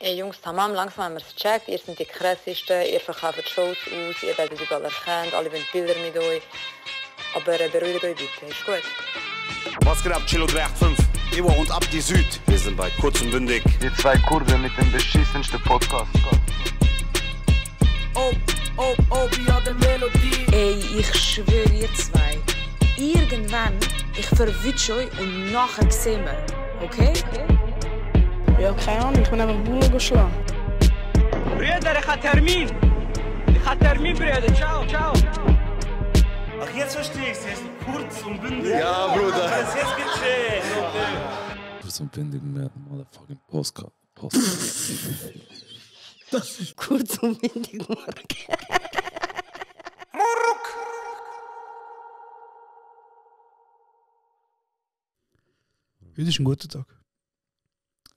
Ey Jungs, tamam, langsam haben wir es gecheckt. Ihr seid die krassesten, ihr verkauft Shows aus, ihr werdet überall erkannt, alle wollen Bilder mit euch. Aber beruhigt euch bitte, ist gut. Was geht ab, Chilo 385? Ewa und Abdi Süd. Wir sind bei Kurz und Bündig. Die zwei Kurven mit dem beschissensten Podcast. wie hat der Melodie. Ey, ich schwöre ihr zwei. Irgendwann, ich verwünsche euch und nachher sehen wir. Okay? Ja, keine Ahnung, ich bin einfach Bullen geschlagen. Brüder, ich habe Termin. Brüder. Ciao. Ach, jetzt verstehe ich es. Jetzt kurz und bündig. Ja, Bruder. Jetzt geht's Kurz und bündig mit motherfucking Postcard. Kurz und windig, Mark. Heute ist ein guter Tag.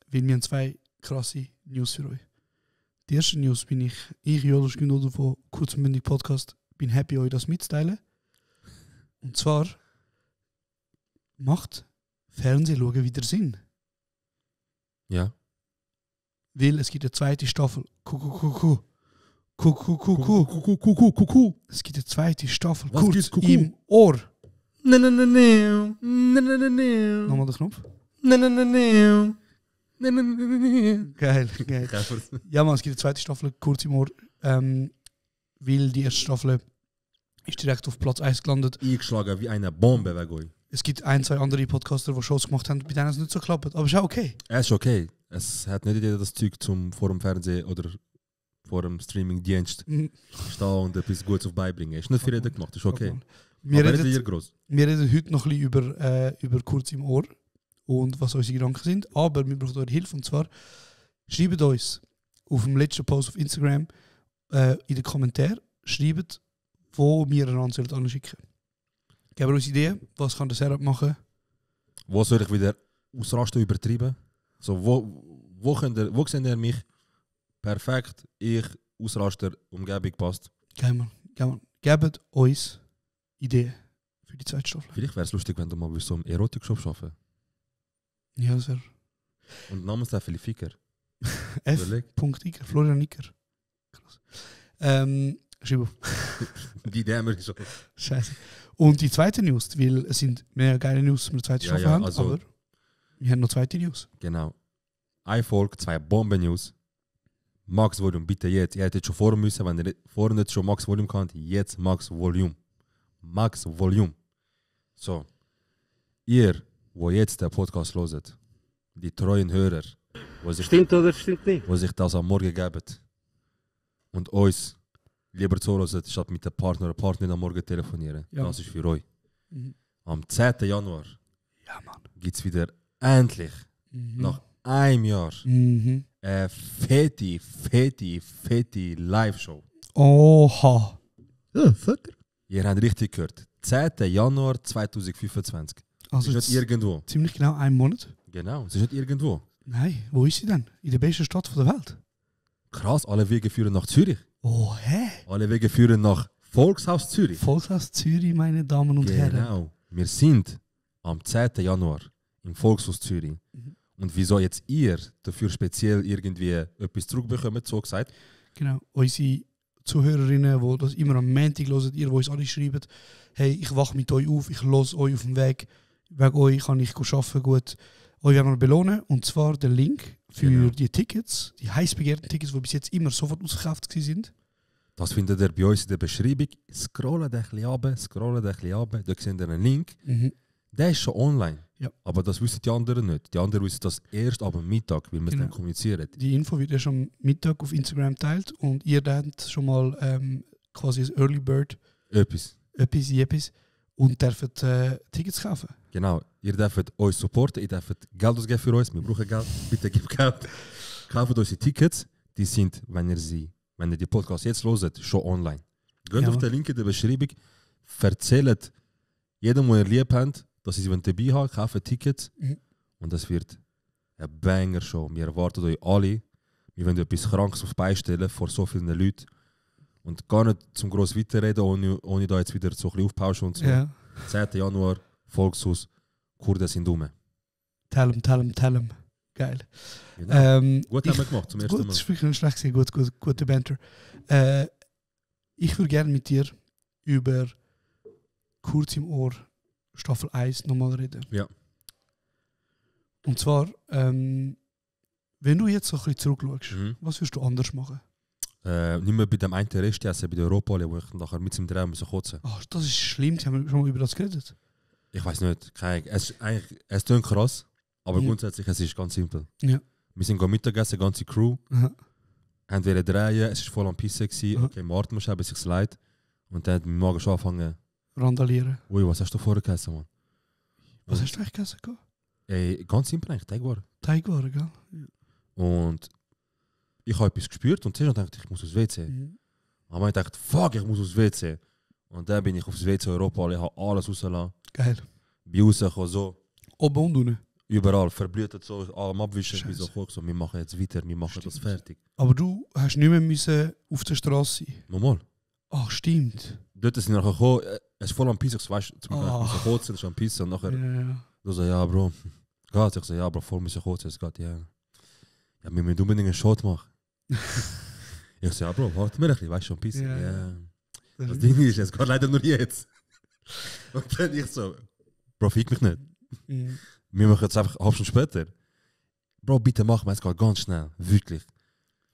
Weil wir haben zwei krasse News für euch. Die erste News bin ich Jonas Gündoder von Kurz und Bündig Podcast, bin happy, euch das mitzuteilen. Und zwar macht Fernsehschauen wieder Sinn. Ja. Weil es gibt eine zweite Staffel. Es gibt eine zweite Staffel. Was Kurz gibt's? Kuckuck? im Ohr. Nochmal Nochmal den Knopf. Geil. Ja, man, es gibt eine zweite Staffel, kurz im Ohr. Weil die erste Staffel ist direkt auf Platz 1 gelandet. Eingeschlagen wie eine Bombe weg euch. Es gibt ein, zwei andere Podcaster, die Shows gemacht haben, bei denen es nicht so klappt. Aber ist auch okay. Es ist okay. Es hat nicht jeder das Zeug zum vor dem Fernsehen oder vor dem Streaming-Dienst stehen und etwas Gutes auf beibringen. Ist nicht für jeden gemacht, ist okay. Wir Aber nicht reden, hier groß. wir reden heute noch ein bisschen über kurz im Ohr und was unsere Gedanken sind. Aber wir brauchen eure Hilfe. Und zwar schreibt uns auf dem letzten Post auf Instagram in den Kommentaren, schreibt, wo wir einen Ansatz anschicken. Gebt uns Ideen, was kann der Setup machen? Wo soll ich wieder ausrasten übertrieben? So, wo seht ihr mich? Perfekt, ich, Ausraster, Umgebung passt. Gebt uns Ideen für die zweite Staffel. Vielleicht wäre es lustig, wenn du mal bei so einem Erotik-Shop arbeiten. Ja, das wäre Und Namenstafel Ficker. F.Iker, Florian Iker. Krass. Schreib auf. Die Idee haben wir schon. Scheiße. Und die zweite News, weil es sind mehr geile News, dass wir eine zweite Staffel haben, also, aber wir haben noch zweite News. Genau. Ein Volk, zwei Bomben-News. Max Volume, bitte jetzt. Ihr hättet schon vorher müssen, wenn ihr vorher nicht schon Max Volume kannt, jetzt Max Volume. Max Volume. So. Ihr, wo jetzt den Podcast hört, die treuen Hörer, Stimmt oder stimmt nicht? wo sich das am Morgen geben und uns lieber zuhören, statt mit der Partner oder Partnerin am Morgen telefonieren. Ja. Das ist für euch. Mhm. Am 10. Januar Ja, Mann. gibt es wieder endlich, nach einem Jahr, eine fette Live-Show. Oha. Ja, Fucker. Ihr habt richtig gehört. 10. Januar 2025. Also Es ist nicht irgendwo. ziemlich genau einen Monat. Genau, es ist nicht irgendwo. Nein, wo ist sie denn? In der besten Stadt der Welt. Krass, alle Wege führen nach Zürich. Oh, hä? Alle Wege führen nach Volkshaus Zürich. Volkshaus Zürich, meine Damen und Herren. Genau. Wir sind am 10. Januar im Volkshaus Zürich. Und wieso jetzt ihr dafür speziell irgendwie etwas zurückbekommt, so gesagt? Genau. Unsere Zuhörerinnen, die das immer am Montag hören, ihr, die uns alle schreiben, hey, ich wache mit euch auf, ich höre euch auf dem Weg, wegen euch kann ich arbeiten, gut. Euch werden wir belohnen, und zwar den Link für die Tickets, die heiß begehrten Tickets, die bis jetzt immer sofort ausverkauft sind. Das findet ihr bei uns in der Beschreibung. Scrollt ein bisschen runter, da seht ihr einen Link. Der ist schon online. Ja. Aber das wissen die anderen nicht. Die anderen wissen das erst ab dem Mittag, weil wir es dann kommunizieren. Die Info wird erst am Mittag auf Instagram geteilt und ihr habt schon mal quasi ein Early Bird Etwas. und dürft Tickets kaufen. Genau. Ihr dürft uns supporten, ihr dürft Geld ausgeben für uns. Wir brauchen Geld. Bitte gebt Geld. Kauft unsere Tickets. Die sind, wenn ihr die Podcast jetzt hört, schon online. Geht auf den Link in der Beschreibung. Erzählt jedem, den ihr lieb habt, dass ihr sie dabei haben, kauft Tickets. Und das wird eine Banger-Show. Wir erwarten euch alle. Wir wollen etwas Krankes auf beistellen vor so vielen Leuten. Und gar nicht zum gross weiterreden, ohne da jetzt wieder so ein bisschen aufpauschen und so. Ja. 10. Januar, Volkshaus, Kurden sind dumm. Tell 'em. Geil. Genau. Gut haben wir gemacht, zum ersten gut, Mal. das ist wirklich nicht schlecht gewesen. Gute Banter. Ich würde gerne mit dir über Kurz im Ohr Staffel 1 nochmal reden. Ja. Und zwar, wenn du jetzt so ein bisschen zurückschaust, was würdest du anders machen? Nicht mehr bei dem einen Rest essen, bei der Europale, wo ich nachher mit dem Dreh muss kotzen. Ach, das ist schlimm, haben wir schon mal über das geredet. Ich weiß nicht, es klingt krass, aber grundsätzlich es ist ganz simpel. Ja. Wir sind Mittagessen, die ganze Crew, haben wir drehen, es war voll am Pissen gewesen, okay, warten wir, bis es leid. Und dann hat mein Magen schon angefangen. Randalieren. Ui, was hast du vorher gegessen, Mann? Was hast du eigentlich gegessen? Ey, ganz simpel eigentlich, Teigwaren. Teigwaren, gell? Ja. Und ich habe etwas gespürt und zuerst dachte ich muss aufs WC. Aber ich dachte, fuck, ich muss aufs WC. Und dann bin ich aufs WC Europa, ich habe alles rausgelassen. Geil. Bei rausgekommen, so. Oben und unten? Überall, verblüht so, allem abwischen. Ich bin so, wir machen jetzt weiter, wir machen Stimmt. das fertig. Aber du hast nicht mehr müssen auf der Straße sein. Normal. Ach, stimmt. Dort sind nachher gekommen, es ist voll am Pissen, weißt du, zum Beispiel, ich muss kotzen, es ist am Pissen. Und nachher, du so, ja, Bro, geht? Ich so, ja, Bro, voll müssen kotzen, es geht, ja. Ja, wir müssen unbedingt einen Shot machen. Ich so, ja, Bro, warte mir ein bisschen, weißt du, am Pissen. Ja. Das Ding ist, es geht leider nur jetzt. Und dann ich so, Bro, fick mich nicht. Wir machen jetzt einfach eine halbe Stunde später. Bro, bitte mach mal, es geht ganz schnell, wirklich.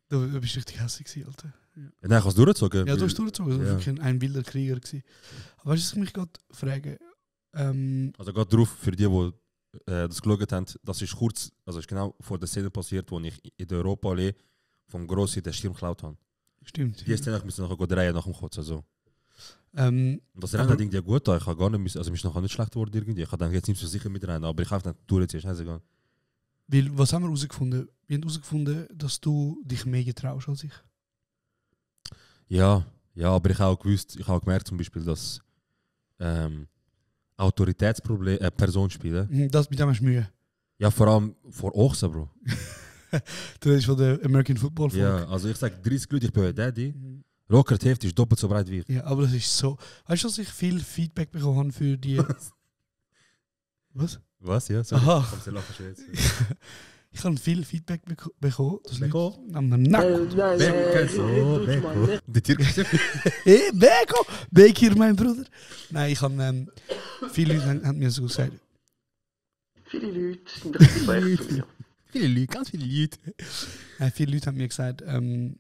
Du bist richtig hässlich gewesen, Alter. Ja. Ja, nein, hast du durchgezogen? Ja, du hast durchgezogen. Du Ja. warst wirklich ein wilder Krieger gewesen. Aber weißt du, was ich mich gerade frage? Also gerade drauf, für die das geschaut haben, das ist kurz, also ist genau vor der Szene passiert, wo ich in der Europaallee vom Grossi den Schirm geklaut habe. Stimmt. Die Szene müssen nachher drehen nach dem Kotzen. So. Ähm, Und das Rennen hat irgendwie gut da. Ich habe gar nicht müssen, also mir ist nachher nicht schlecht geworden irgendwie. Ich habe dann jetzt nicht so sicher mit rein, aber ich habe dann durchziehen, scheißegal. Weil, was haben wir herausgefunden? Wir haben herausgefunden, dass du dich mehr getraust als ich. Ja, aber ich habe auch gewusst, ich habe auch gemerkt zum Beispiel, dass Autoritätspersonen spielen. Das mit dem hast du Mühe. Ja, vor allem vor Ochsen, Bro. Du redest von der American Football Folk. Ja, also ich sage 30 Leute, ich bin euer Daddy. Locker die Hälfte ist doppelt so breit wie ich. Ja, aber das ist so. Weißt du, dass ich viel Feedback bekommen habe für die. Was? Was? Ja, sorry. Aha. Komm, sie lachen schon jetzt. Ich habe viel Feedback bekommen. Dass Beko? Leute am Nacken. Beko. Die Türkische. Hey, Beko! Bekir, mein Bruder. Nein, ich habe. Viele Leute haben mir so gesagt. Viele Leute sind ein bisschen schlecht zu mir. Viele Leute, ganz viele Leute. Nein, viele Leute haben mir gesagt, sie haben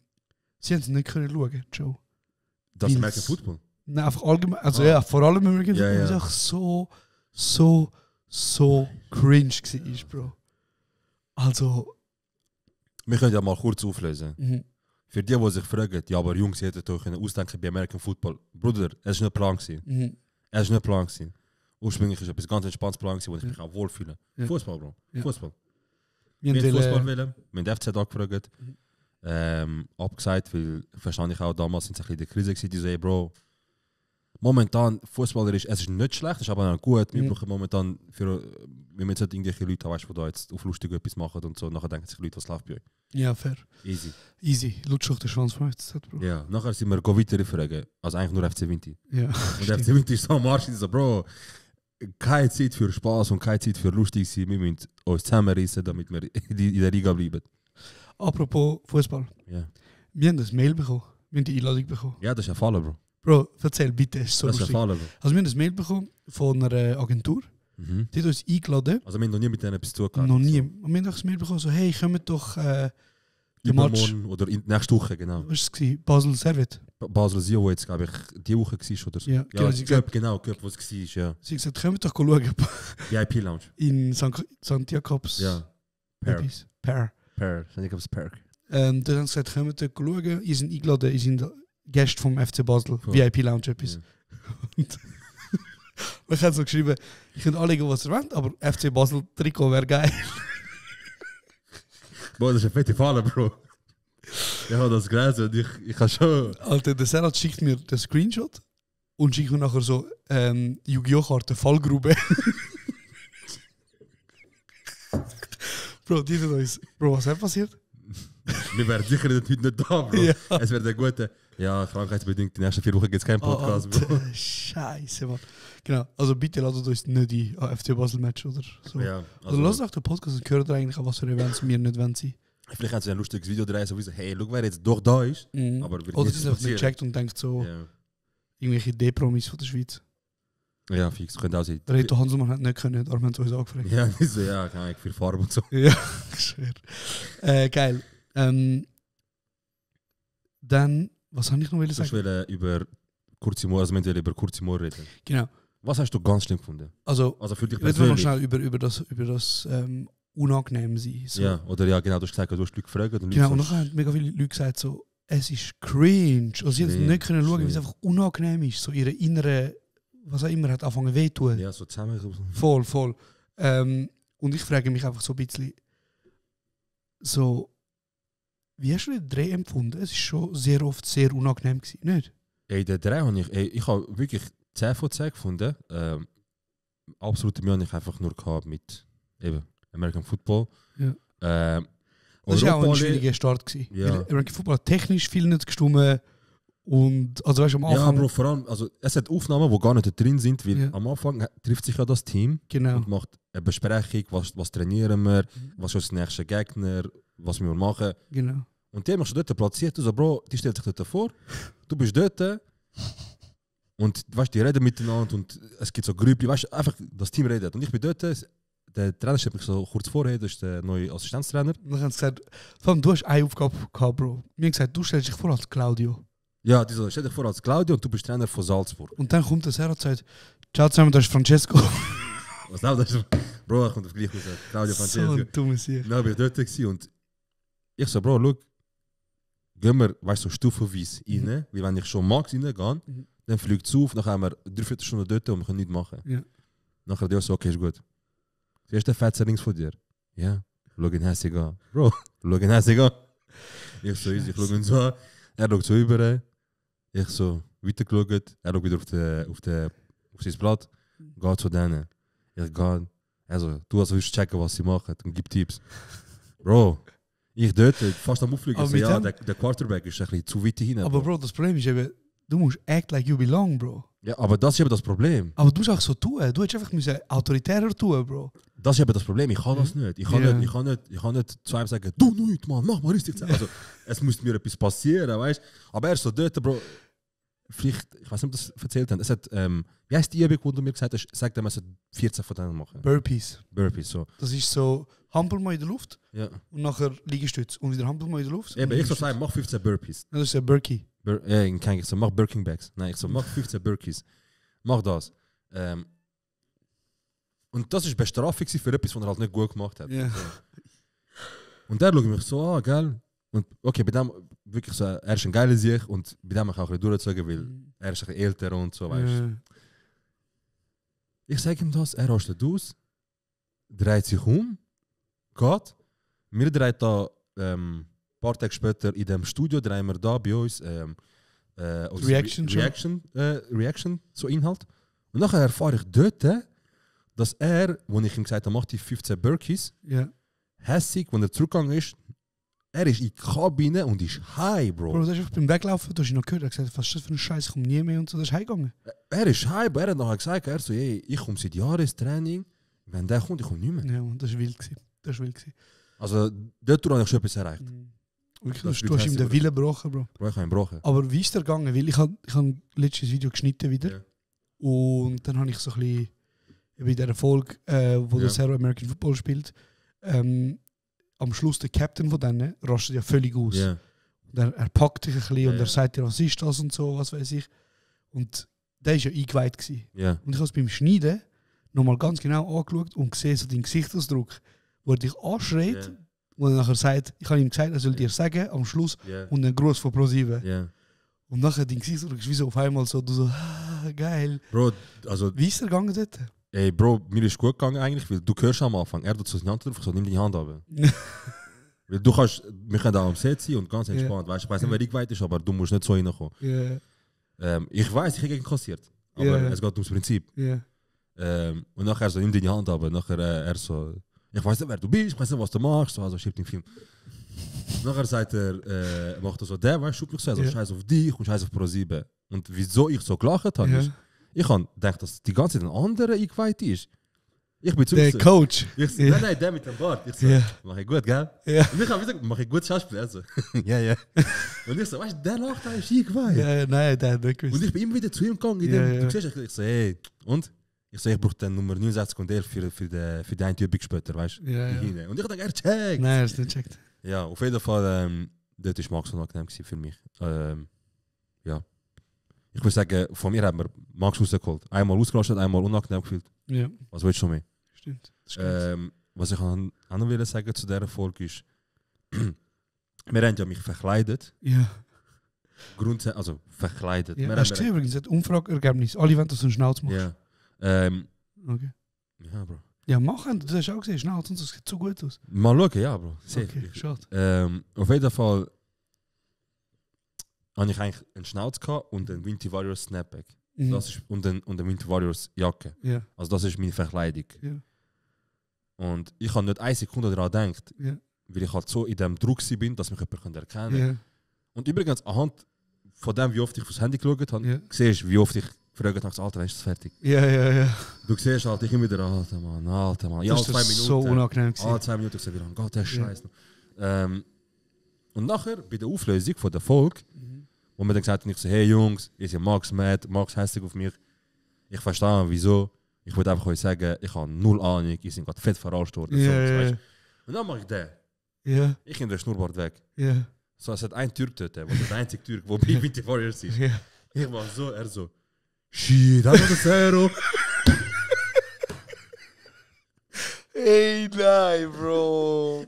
es nicht können schauen, Joe. Das Weil's- American Football? Nein, einfach allgemein. Also ja, vor allem American Ja, Football, ja. was einfach so cringe war, Bro. Also. Wir können ja mal kurz auflösen. Mhm. Für die sich fragen, ja, aber Jungs, ihr hättet euch ausdenken bei American Football. Bruder, es war nicht Plan gewesen. Mhm. Es war nicht Plan gewesen. Ursprünglich war es etwas ganz entspanntes Plan gewesen, wo ich mich auch wohlfühle. Ja. Fußball, Bro. Ja. Fußball. Wir Wir haben wollen- Fußball wollen. Wir haben den FC da gefragt. Abgesagt, weil wahrscheinlich auch damals sind sie ein bisschen in der Krise gewesen, die so, hey, Bro, momentan fußballerisch, es ist nicht schlecht, es ist aber auch gut. Wir brauchen momentan für, wenn wir jetzt nicht irgendwelche Leute haben, weißt, die da jetzt auf lustig etwas machen und so, nachher denken sich Leute, was läuft bei euch. Ja, fair. Easy. Easy. Lutsch doch den Schwanz vom FCZ, Bro. Ja, nachher sind wir weitere Fragen, also eigentlich nur FC Vinti. Ja. Und der FC Vinti ist so am Arsch, so, Bro, keine Zeit für Spaß und keine Zeit für lustig sein, wir müssen uns zusammenreißen, damit wir in der Liga bleiben. Apropos Fußball. Ja. Wir haben das Mail bekommen. Wir haben die Einladung bekommen. Ja, das ist ein Fall, Bro. Bro, erzähl bitte, es ist so Das ist lustig. ein Fall, Bro. Also wir haben das Mail bekommen von einer Agentur. Mhm. Die hat uns eingeladen. Also wir haben noch nie mit denen etwas zu tun gehabt. Noch nie. Und wir haben auch das Mail bekommen, so hey, kommt doch den Match. Übermorgen oder nächste Woche, genau. Was war es? Basel Servet. Basel Sio, wo jetzt, glaube ich, die Woche war oder so. Ja, genau, sie Cup, genau, Cup, wo es war, ja. Sie hat gesagt, kommt doch schauen. VIP-Lounge. In St. Jakobs. Ja. Per. Etwas. Per. St. Jakobs Park. Dann haben sie gesagt, kommt doch schauen. Ihr seid eingeladen, ihr seid Gäste vom FC Basel. Voll. VIP-Lounge etwas. Ja. Und ich habe so geschrieben, ich könnte anlegen, was ihr wollt, aber FC Basel Trikot wäre geil. Boah, das ist eine fette Falle, Bro. Ich habe das gelesen und ich habe schon... Alter, der Serhat schickt mir den Screenshot und schickt mir nachher so Yu-Gi-Oh! Karte, Fallgrube. Bro, die hat uns. Bro, was ist passiert? Wir wären sicher heute nicht da, Bro. Ja. Es wäre der gute, ja, krankheitsbedingt, die nächsten 4 Wochen gibt es keinen Podcast, Bro. Scheiße, Mann. Genau, also bitte lasst uns nicht die FC Basel Match oder so. Ja, Also lasst auch den Podcast und hört eigentlich an, was für Events wir nicht wollen sein. Vielleicht haben sie ein lustiges Video drehen, so wie so, hey, schau, wer jetzt doch da ist. Aber wird Oder nicht sie sind einfach nicht passieren. gecheckt und denkt so, Ja. irgendwelche D-Promis von der Schweiz. Ja, fix, könnte auch sein. Der Reto Hanselmann hat nicht können, darum haben sie uns angefragt. Ja, nicht so, ja, keine Ahnung, viel Farbe und so. Ja, ich schwör. Geil. Dann, was habe ich noch Ich sagen? will über kurze Moor, also wir wollen über kurze Moor reden. Genau. Was hast du ganz schlimm gefunden? Also für dich reden wir noch persönlich? schnell über das unangenehm sein. So. Ja, oder ja, genau, du hast gesagt, du hast Leute gefragt. Und Genau, Leute und so, nachher haben mega viele Leute gesagt, so, es ist cringe. Also sie haben nicht können schauen, wie es einfach unangenehm ist. So ihre innere, was auch immer, hat angefangen weh zu tun. Ja, so zusammen. Voll, voll. Und ich frage mich einfach so ein bisschen, so, wie hast du den Dreh empfunden? Es ist schon sehr oft sehr unangenehm gewesen, nicht? Ey, der Dreh habe ich habe wirklich 10 von 10 gefunden. Absolute Mühe habe ich einfach nur gehabt mit eben American Football. Ja. Das war auch ein schwieriger Start gewesen. Ja. Weil American Football hat technisch viel nicht gestimmt. Und, also weißt du, am Anfang... Ja, Bro, vor allem, also es hat Aufnahmen, die gar nicht drin sind, weil am Anfang trifft sich ja das Team und macht eine Besprechung, was trainieren wir, was ist der nächste Gegner, was wir machen. Genau. Und die haben mich schon dort platziert. Du so, Bro, die stellt sich dort vor, du bist dort und weißt, die reden miteinander und es gibt so Grüppchen, weißt, einfach das Team redet. Und ich bin dort, der Trainer stellt mich so kurz vorher, das ist der neue Assistenztrainer. Und dann haben sie gesagt, vor allem, du hast eine Aufgabe gehabt, Bro. Wir haben gesagt, du stellst dich vor als Claudio. Ja, die so, stell dich vor als Claudio und du bist Trainer von Salzburg. Und dann kommt der Herr und sagt, ciao zusammen, das ist Francesco. Was das ist? Bro, er kommt auf gleich aus, Claudio Francesco. So ein dummes Sieg. Dann bin ich dort gewesen und ich so, Bro, schau, gehen wir, weißt du, so stufenweise rein, weil wenn ich schon Max reingehe, dann fliegt es auf, dann haben wir 3/4 Stunde dort und wir können nichts machen. Ja. Nachher der so, okay, ist gut. Siehst du den Fetzer links von dir? Ja. Schau ihn hässig an. Bro, schau ihn hässig an. Ich so, easy, ich schau ihn so an. Er schaut so über. Ich so, weitergeschaut. Er schaut wieder auf sein Blatt. Geht zu denen. Ich gehe. Also, du willst checken, was sie machen und gib Tipps. Bro, ich dort fast am Auffliegen. So, ja, der Quarterback ist ein bisschen zu weit hinein. Aber Bro, das Problem ist eben, du musst act like you belong, Bro. Ja, aber das ist eben das Problem. Aber du musst auch so tun. Du hättest einfach müssen autoritärer tun, Bro. Das ist eben das Problem. Ich kann das nicht. Ich kann nicht zu einem sagen, du nicht, Mann, mach mal richtig. Also, es muss mir etwas passieren, weißt du? Aber er ist so dort, Bro. Vielleicht, ich weiß nicht, ob das erzählt haben. Es hat, wie heißt die Übung, wo du mir gesagt hast, sag dir, man sollte 14 von denen machen. Burpees. Burpees, so. Das ist so, hampel mal in der Luft Ja. und nachher Liegestütz und wieder hampel mal in der Luft. Eben, ich so sagen, mach 15 Burpees. Das ist ein Burkey. Ja, ich so, mach Birking Bags. Nein, ich so, mach 15 Burpees. Mach das. Und das war Bestrafung für etwas, was er halt nicht gut gemacht hat. Ja. So. Und der schaut mich so an, gell? Und okay, bei dem wirklich so, er ist ein geiler Sieg und bei dem kann ich auch ein bisschen durchzogen, weil er ist ein bisschen älter und so, weißt du. Ich sage ihm das, er rastet aus, dreht sich um, geht. Wir drehen da ein paar Tage später in dem Studio, drehen wir da bei uns Reaction, so Inhalt. Und nachher erfahre ich dort, dass er, wo ich ihm gesagt habe, mach die 15 Burpees, hässig, wenn er zurückgegangen ist, er ist in die Kabine und ist high, Bro. Bro, das ist einfach beim Weglaufen, du hast ihn noch gehört, er hat gesagt, was ist das für ein Scheiß, ich komme nie mehr und so, das ist heimgegangen. Er ist high, er hat nachher gesagt, er so, hey, ich komme seit Jahren ins Training, wenn der kommt, ich komme nicht mehr. Ja, und das war wild gewesen. Das war wild gewesen. Also, dort habe ich schon etwas erreicht. Wirklich, du hast ihm den Willen gebrochen, Bro. Bro, ich habe ihn gebrochen. Aber wie ist der gegangen? Weil ich hab letztes Video geschnitten wieder. Ja. Und dann habe ich so ein bisschen bei dieser Folge, wo der Zero American Football spielt, am Schluss der Captain von denen rastet ja völlig aus. Yeah. Und er packt dich ein bisschen und er sagt dir, was ist das und so, was weiß ich. Und der war ja eingeweiht gewesen. Yeah. Und ich habe es beim Schneiden nochmal ganz genau angeschaut und gesehen, so deinen Gesichtsausdruck, wo er dich anschreit und er nachher sagt, ich habe ihm gesagt, er soll dir sagen, am Schluss und einen Gruß von Pro7. Und nachher dein Gesichtsausdruck ist wie so auf einmal so, du so, geil. Bro, also... Wie ist er gegangen dort? Ey, Bro, mir ist gut gegangen eigentlich, weil du hörst am Anfang, er tut so seine Hand drauf, so nimm die Hand ab. Weil du kannst, wir können da am Set sein und ganz entspannt, weißt du, ich weiß nicht, wer weit ist, aber du musst nicht so reinkommen. Ich weiß, ich habe gegen kassiert, aber es geht ums Prinzip. Und nachher so, nimm die Hand ab, nachher er so, ich weiß nicht, wer du bist, ich weiß nicht, was du machst, so, also schiebt den Film. Nachher sagt macht er so, der weißt du, mich so, Ja. scheiß auf dich und scheiß auf Pro7. Und wieso ich so gelacht habe, Ja. ist, ich habe gedacht, dass die ganze Zeit ein anderer eingeweiht ist. Ich bin zu Der Coach. Ich so, Ja. nein, der mit dem Bart. Ich so, Ja. mach ich gut, gell? Ja. Und ich habe gesagt, mach ich gut Schauspiel. Also, ja. Und ich so, weißt du, der lacht, der ist eingeweiht. Ja, nein, der hat nicht Und gewusst. ich bin immer wieder zu ihm gegangen. Ja, ja. Du siehst, ich so, hey, und? Ich so, ich brauche dann Nummer 69 und 11 für die Einübung später, weißt du? Ja, ja. Und ich dachte, er checkt. Nein, er ist nicht gecheckt. Ja, auf jeden Fall, dort war Max unangenehm für mich. Ja. Ich würde sagen, von mir hat man Max rausgeholt. Einmal ausgelastet, einmal unangenehm gefühlt. Ja, Was willst du noch mehr? stimmt. Das stimmt. Was ich auch noch will sagen zu dieser Folge ist, wir haben ja mich verkleidet. Ja. Also verkleidet. Ja. Wir Hast du haben- gesehen übrigens, das Umfrageergebnis? Alle wollen, dass du einen Schnauz machst. Ja. Okay. Ja, Bro. Ja, machen. Das hast du auch gesehen. Schnauz und das sieht so gut aus. Mal schauen, ja, Bro. Safe. Okay, schade. Auf jeden Fall hatte ich eigentlich einen Schnauz gehabt und einen Winter Warriors Snapback. Mhm. Das ist, und eine Winter Warriors Jacke. Ja. Also das ist meine Verkleidung. Ja. Und ich habe nicht eine Sekunde daran gedacht, Ja. weil ich halt so in dem Druck bin, dass mich jemand erkennen kann. Ja. Und übrigens, anhand von dem, wie oft ich aufs Handy geschaut habe, Ja. siehst du, wie oft ich gefragt habe, Alter, ist es fertig? Ja. Du siehst halt, ich immer wieder, Alter Mann. Ja, Das ist 2 Minuten. so unangenehm gewesen. Alle 2 Minuten, ich sehe, wie lange geht der Ja. Scheiß noch? Und nachher, bei der Auflösung von der Folge, wo man dann gesagt hat, ich so, hey Jungs, ihr seid Max mad, Max hässlich auf mich. Ich verstehe, wieso. Ich wollte einfach euch sagen, ich habe null Ahnung, ihr seid gerade fett verarscht worden. Ja, So, ja, weißt ja. du. Und dann mache ich den. Ja. Ich nehme den Schnurrbart weg. Ja. So, es hat einen Türk dort, wo der einzige Türk, wo bei Winter Warriors ist. Ja. Ich war so, er so, shit, das ist ein Zero. Hey, nein, Bro.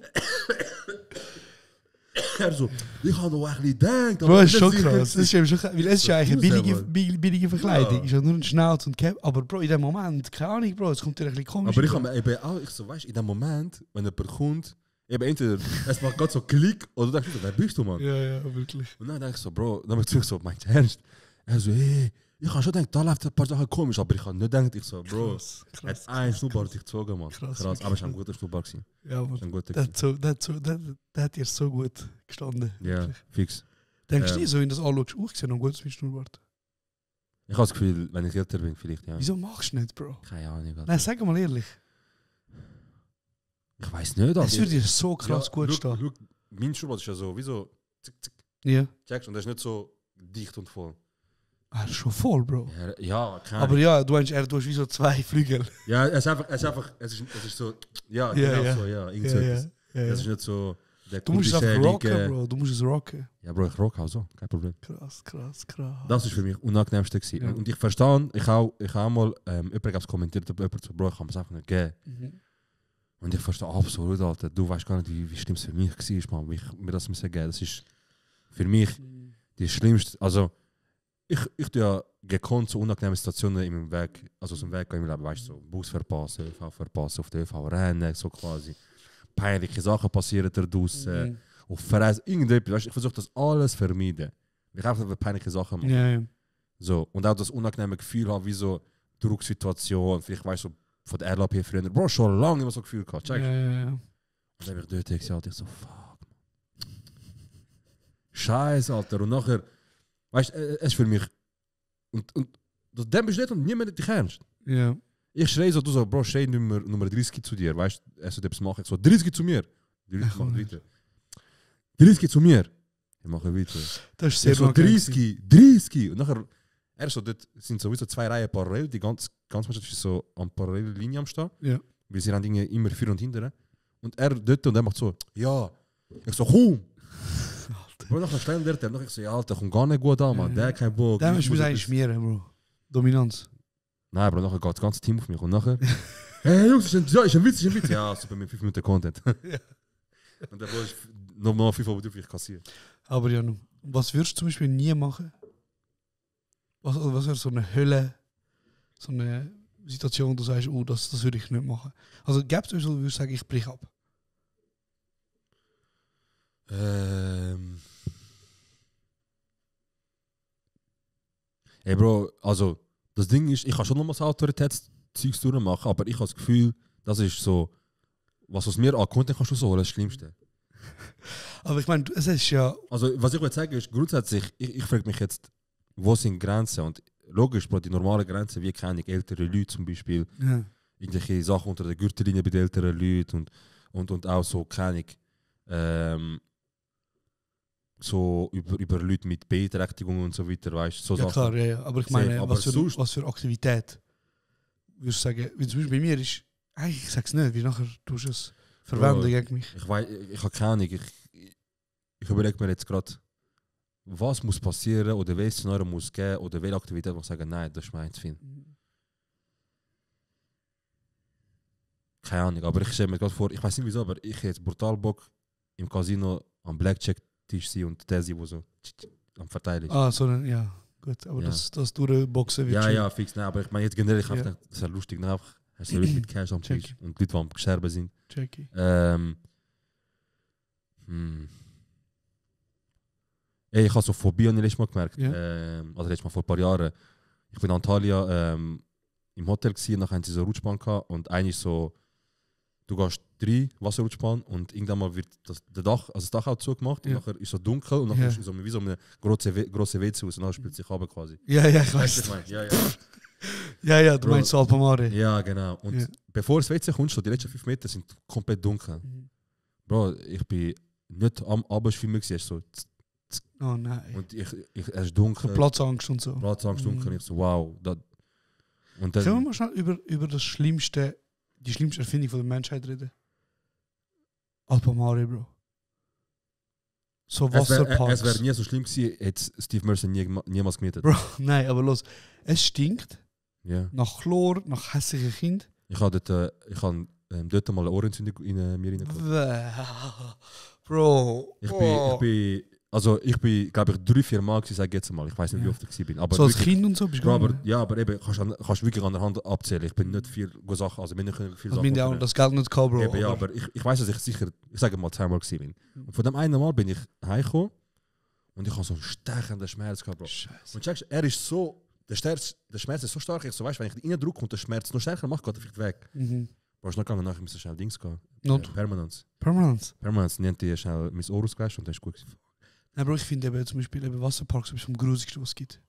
Er so, ich habe noch ein bisschen gedacht. Bro, das ist schon krass. Das ist eben schon krass. Weil es ist ja eigentlich eine Raus, billige Verkleidung. Ja. Ist ja nur ein Schnauz und Cap. Aber Bro, in dem Moment, keine Ahnung, Bro, es kommt dir ein bisschen komisch. Aber ich vor. habe mir eben auch, ich so, weißt du, in dem Moment, wenn jemand kommt, eben entweder, es macht gerade so Klick, oder du denkst, wer bist du, Mann? Ja, wirklich. Und dann denke ich so, Bro, dann bin ich so, meinst du ernst? Er so, hey, ich habe schon gedacht, da läuft ein paar Sachen komisch, aber ich habe nicht gedacht, ich so, Bro, er hat einen Schnurrbart dich gezogen, Mann. Krass, Aber es war ein guter Schnurrbart gewesen. Ja, Es war ein Mann. guter Das hat dir so gut gestanden. Ja, Wirklich. fix. Denkst du, so, wenn du das anschaust, ich sehe noch gut aus mit Schnurrbart. Ich habe das Gefühl, wenn ich älter bin, vielleicht, ja. Wieso machst du nicht, Bro? Keine Ahnung. Alter. Nein, sag mal ehrlich. Ich weiß nicht, Es würde dir so krass gut stehen. Look, mein Schnurrbart ist ja so, wie so, zick, zick, Ja. checkst, und das ist nicht so dicht und voll. Ah, das ist schon voll, Bro. Ja, keine Aber ja, du hast wie so 2 Flügel. Ja, es ist so, ja, Ja, genau ja. so, ja, irgend so etwas. Es ist nicht so, der Du musst es kurdische, einfach rocken, linke- Bro. Du musst es rocken. Ja, Bro, ich rock auch so, kein Problem. Krass. Das ist für mich unangenehmste gewesen. Ja. Und ich verstehe, ich habe mal, jemand kommentiert, ob jemand so, Bro, ich kann es einfach nicht geben. Und ich verstehe absolut, Alter, du weißt gar nicht, wie schlimm es für mich war, Mann, wie ich mir das müssen geben. Das ist für mich die schlimmste, also, ich tue ja gekonnt so unangenehme Situationen in meinem Weg, also aus dem Weg gehen, weißt du, so Bus verpassen, ÖV verpassen, auf der ÖV rennen, so quasi. Peinliche Sachen passieren da draußen, auf Verreisen, irgendetwas, weißt du, ich versuche das alles zu vermeiden. Ich einfach peinliche Sachen machen. Ja. So, und auch das unangenehme Gefühl haben, wie so Drucksituation, vielleicht weißt du, so, von der RLP früher, Bro, schon lange immer so Gefühl gehabt, check. Ja. Und dann habe ich dort gesagt, ich so, fuck. Scheiße, Alter. Und nachher, weißt du, es ist für mich. Und dann bist du nicht und niemand dich ernst. Ja. Ich schreie so, du so, Bro, schrei Nummer 30 zu dir, weißt du, er soll etwas machen. Ich so, 30 zu mir. Die Leute machen weiter. 30 zu mir. Ich mache weiter. Das ist sehr Ich so, unangenehm 30. Und nachher, er so, dort sind sowieso 2 Reihen parallel, die ganze Mannschaft ist so an parallelen Linie am Stehen. Ja. Weil sie haben Dinge immer vor und hinten. Und er dort und er macht so, ja. Ich so, komm. Bro, nachher stehen der, nachher ich so, ja, Alter, kommt gar nicht gut an, man. Der hat keinen Bock. Da Ich musst du muss eigentlich etwas- schmieren, Bro. Dominanz. Nein, Bro, nachher geht das ganze Team auf mich. Und nachher, hey Jungs, ist ein Witz. Ja, super, mit 5 Minuten Content. Und dann ist noch 5 Euro ich kassieren. Aber ja, nun, was würdest du zum Beispiel nie machen? Was wäre so eine Hölle, so eine Situation, wo du sagst, oh, das würde ich nicht machen? Also gäbe es euch so, würde ich sagen, ich brich ab. Hey Bro, also das Ding ist, ich kann schon nochmal das Autoritätszeugs durchmachen, aber ich habe das Gefühl, das ist so, was aus mir an Content kannst du so holen, das Schlimmste. Aber ich meine, es ist ja... Also, was ich würde sagen ist, grundsätzlich, ich frage mich jetzt, wo sind Grenzen? Und logisch, Bro, die normalen Grenzen, wie kenne ich ältere Leute zum Beispiel, irgendwelche Sachen unter der Gürtellinie bei den älteren Leuten und auch so, kenne ich, so über Leute mit Beeinträchtigungen und so weiter, weißt du, so ja, Sachen. klar, ja. Aber ich meine, aber was für Aktivität? Würdest du sagen, wie zum Beispiel bei mir ist, ich sag's nicht, wie nachher tust du es verwenden gegen mich. Ich habe keine Ahnung, ich überlege mir jetzt gerade, was muss passieren oder welches Szenario muss geben oder welche Aktivität muss ich sagen, nein, das ist meins viel. Keine Ahnung, aber ich stelle mir gerade vor, ich weiß nicht wieso, aber ich hätte jetzt brutal Bock im Casino am Blackjack-Tisch sein und der sie, wo so am Verteilen ist. Ah, so ein, ja, gut, aber Ja. das durchboxen wird Ja, fix, nein, aber ich meine jetzt generell, ich habe gedacht, das ist ja lustig, ne? Hast du Leute mit Cash am Tisch und Leute, die am Gescherben sind. Jackie. Ey, ich habe so Phobie an letztes Mal gemerkt. Ja. Also letztes Mal vor ein paar Jahren. Ich bin in Antalya im Hotel gewesen, nachher haben sie so eine Rutschbahn gehabt und eine ist so, du gehst 3 Wasserrutschbahn und irgendwann mal wird das Dach auch zugemacht und nachher ist so dunkel und nachher ist so wie so eine große WC aus und dann spielt sich runter quasi. Ja, ich weiß. Ja, du meinst so Alpamare. Ja, genau. Und bevor das WC kommt, so die letzten 5 Meter sind komplett dunkel. Bro, ich bin nicht am Abendschwimmen gewesen, es ist so oh nein. und es ist dunkel. So Platzangst und so. Platzangst dunkel, ich so wow. Und dann, können wir mal schnell über die schlimmste Erfindung von der Menschheit reden? Alpamare, Bro. So Wasserparks. es wäre nie so schlimm gewesen, hätte Steve Mercer niemals gemietet. Bro, nein, aber los. Es stinkt Ja. nach Chlor, nach hässlichen Kind. Ich habe dort mal eine Ohrenentzündung in mir reingekommen. Bro. Ich bin, glaube ich, 3-4 Mal gewesen, sag jetzt mal. Ich weiß nicht, wie oft ich bin. Aber so als wirklich, Kind und so bist du Bro, gegangen? aber eben, kannst wirklich an der Hand abzählen. Ich bin nicht viel Sachen, also bin nicht viel Also Sachen. bin auch das Geld nicht gehabt, Bro. Eben, ja, aber ich weiß, dass ich sicher, ich sage mal 10 Mal gewesen bin. Und von dem einen Mal bin ich heimgekommen und ich habe so einen stechenden Schmerz gehabt, Bro. Scheiße. Und checkst, er ist so, der Schmerz ist so stark, ich so, weißt, wenn ich ihn reindrücke und der Schmerz noch stärker macht, geht er vielleicht weg. Bro, ich noch gegangen, nachher müssen schnell Dings gehen. Not? Permanence. Permanence? Nennt die schnell mein Ohr ausgelöscht und das ist gut gewesen. Nein, Bro, ich finde eben zum Beispiel eben Wasserparks etwas vom Grusigsten, was es gibt.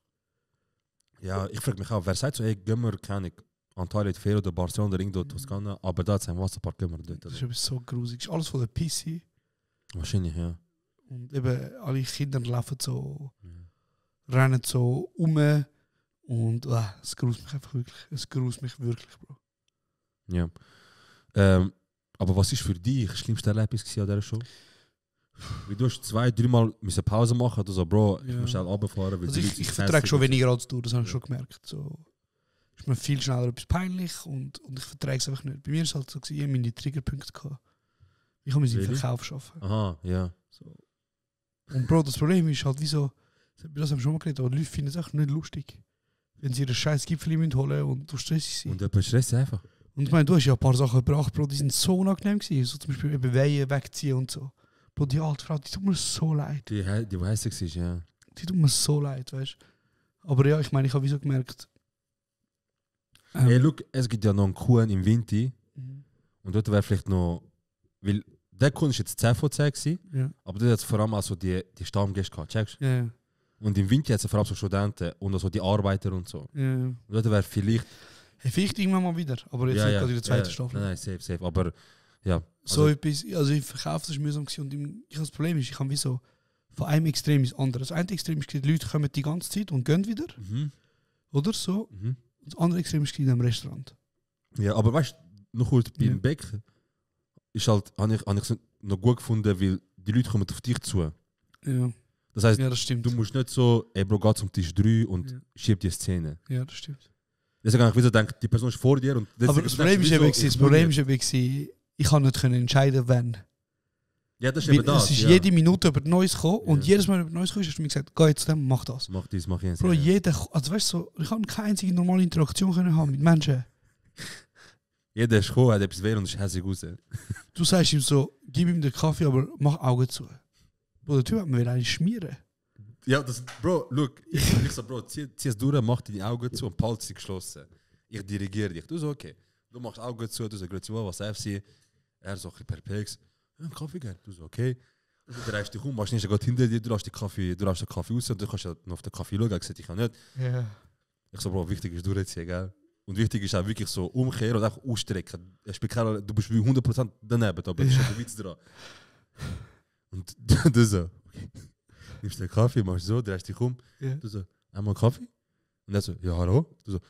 Ja, ich frage mich auch, wer sagt so, ey, gehen wir, keine Ahnung, Antalya, Fero oder Barcelona oder irgendwo Toskana, aber da ist ein Wasserpark, gehen wir dort. Das ist etwas so Grusiges. Alles von der PC. Wahrscheinlich, ja. Und eben alle Kinder laufen so, rennen so um und es gruselt mich einfach wirklich. Es gruselt mich wirklich, Bro. Ja. Aber was ist für dich das schlimmste Erlebnis an dieser Show? Wie du hast 2-3 Mal Pause machen oder so, Bro, ich muss schnell runterfahren. Also ich vertrage schon weniger als du, das habe ich schon gemerkt. So, ist mir viel schneller etwas peinlich und ich vertrage es einfach nicht. Bei mir war es halt so, ich habe meine Triggerpunkte gehabt. Ich habe meinen Verkauf schaffen. Aha, ja. So. Und Bro, das Problem ist halt, wieso, das haben wir schon mal geredet, aber die Leute finden es echt nicht lustig. Wenn sie ihre scheiß Gipfel holen und du stressig sind. Und jemand stresst einfach. Und ich meine, du hast ja ein paar Sachen gebracht, Bro, die sind so unangenehm gewesen. So zum Beispiel eben Wehen wegziehen und so. Bro, die alte Frau, die tut mir so leid. Die hässlich ist, ja. Die tut mir so leid, weißt du. Aber ja, ich meine, ich habe wieso gemerkt. Hey, look, es gibt ja noch einen Kuhn im Winter. Und dort wäre vielleicht noch. Weil der Kuhn ist jetzt 10 von 10 gewesen, aber dort hat es vor allem also die Stammgäste gehabt, checkst du? Ja. Und im Winter hat es vor allem so Studenten und also die Arbeiter und so. Ja. Und dort wäre vielleicht. Hey, vielleicht irgendwann mal wieder, aber jetzt nicht gerade in der zweiten Staffel. Nein, safe. Aber ja. So etwas, also ich verkaufe das mühsam und das Problem ist, ich habe wie so von einem Extrem ins andere. Das eine Extrem ist, die Leute kommen die ganze Zeit und gehen wieder. Oder so. Das andere Extrem ist in einem Restaurant. Ja, aber weißt du, noch kurz beim Beck ist halt, habe ich es noch gut gefunden, weil die Leute kommen auf dich zu. Ja. Das heisst, das stimmt. Du musst nicht so, ey Bro, geh zum Tisch 3 und schieb die Szene. Ja, das stimmt. Deswegen habe ich wieder gedacht, die Person ist vor dir. Und aber das Problem ist eben, ich kann nicht entscheiden, wenn. Ja, das ist eben das. Es ist jede Minute über Neues gekommen und jedes Mal über Neues gekommen hast du mir gesagt, geh jetzt dem, mach das. Mach dies, mach jenes. Bro, also weißt du, so, ich kann keine einzige normale Interaktion haben mit Menschen. Jeder ist gekommen, hat etwas weh und ist hässlich raus. Du sagst ihm so, gib ihm den Kaffee, aber mach Augen zu. Bro, der Typ hat mir wieder einen schmieren. Ja, Bro, look, ich so, Bro, zieh es durch, mach die Augen zu und behalte sie geschlossen. Ich dirigiere dich. Du so, okay. Du machst Augen zu, du sagst, was darf sie? Er so ein bisschen perplex. Kaffee gern. Du so, okay. Du drehst dich um, machst nicht gerade hinter dir, du lässt den Kaffee raus und du kannst ja noch auf den Kaffee schauen. Ich gesagt, ich kann nicht. Ja. Ich so, Bro, wichtig ist durchziehen, gell? Und wichtig ist auch wirklich so umkehren und auch ausstrecken. Du bist wie 100% daneben, aber das ist ein Witz dran. Und du so, okay. Nimmst den Kaffee, machst so, drehst dich um. Ja. Du so, einmal Kaffee? Und er so, ja, hallo? Du so,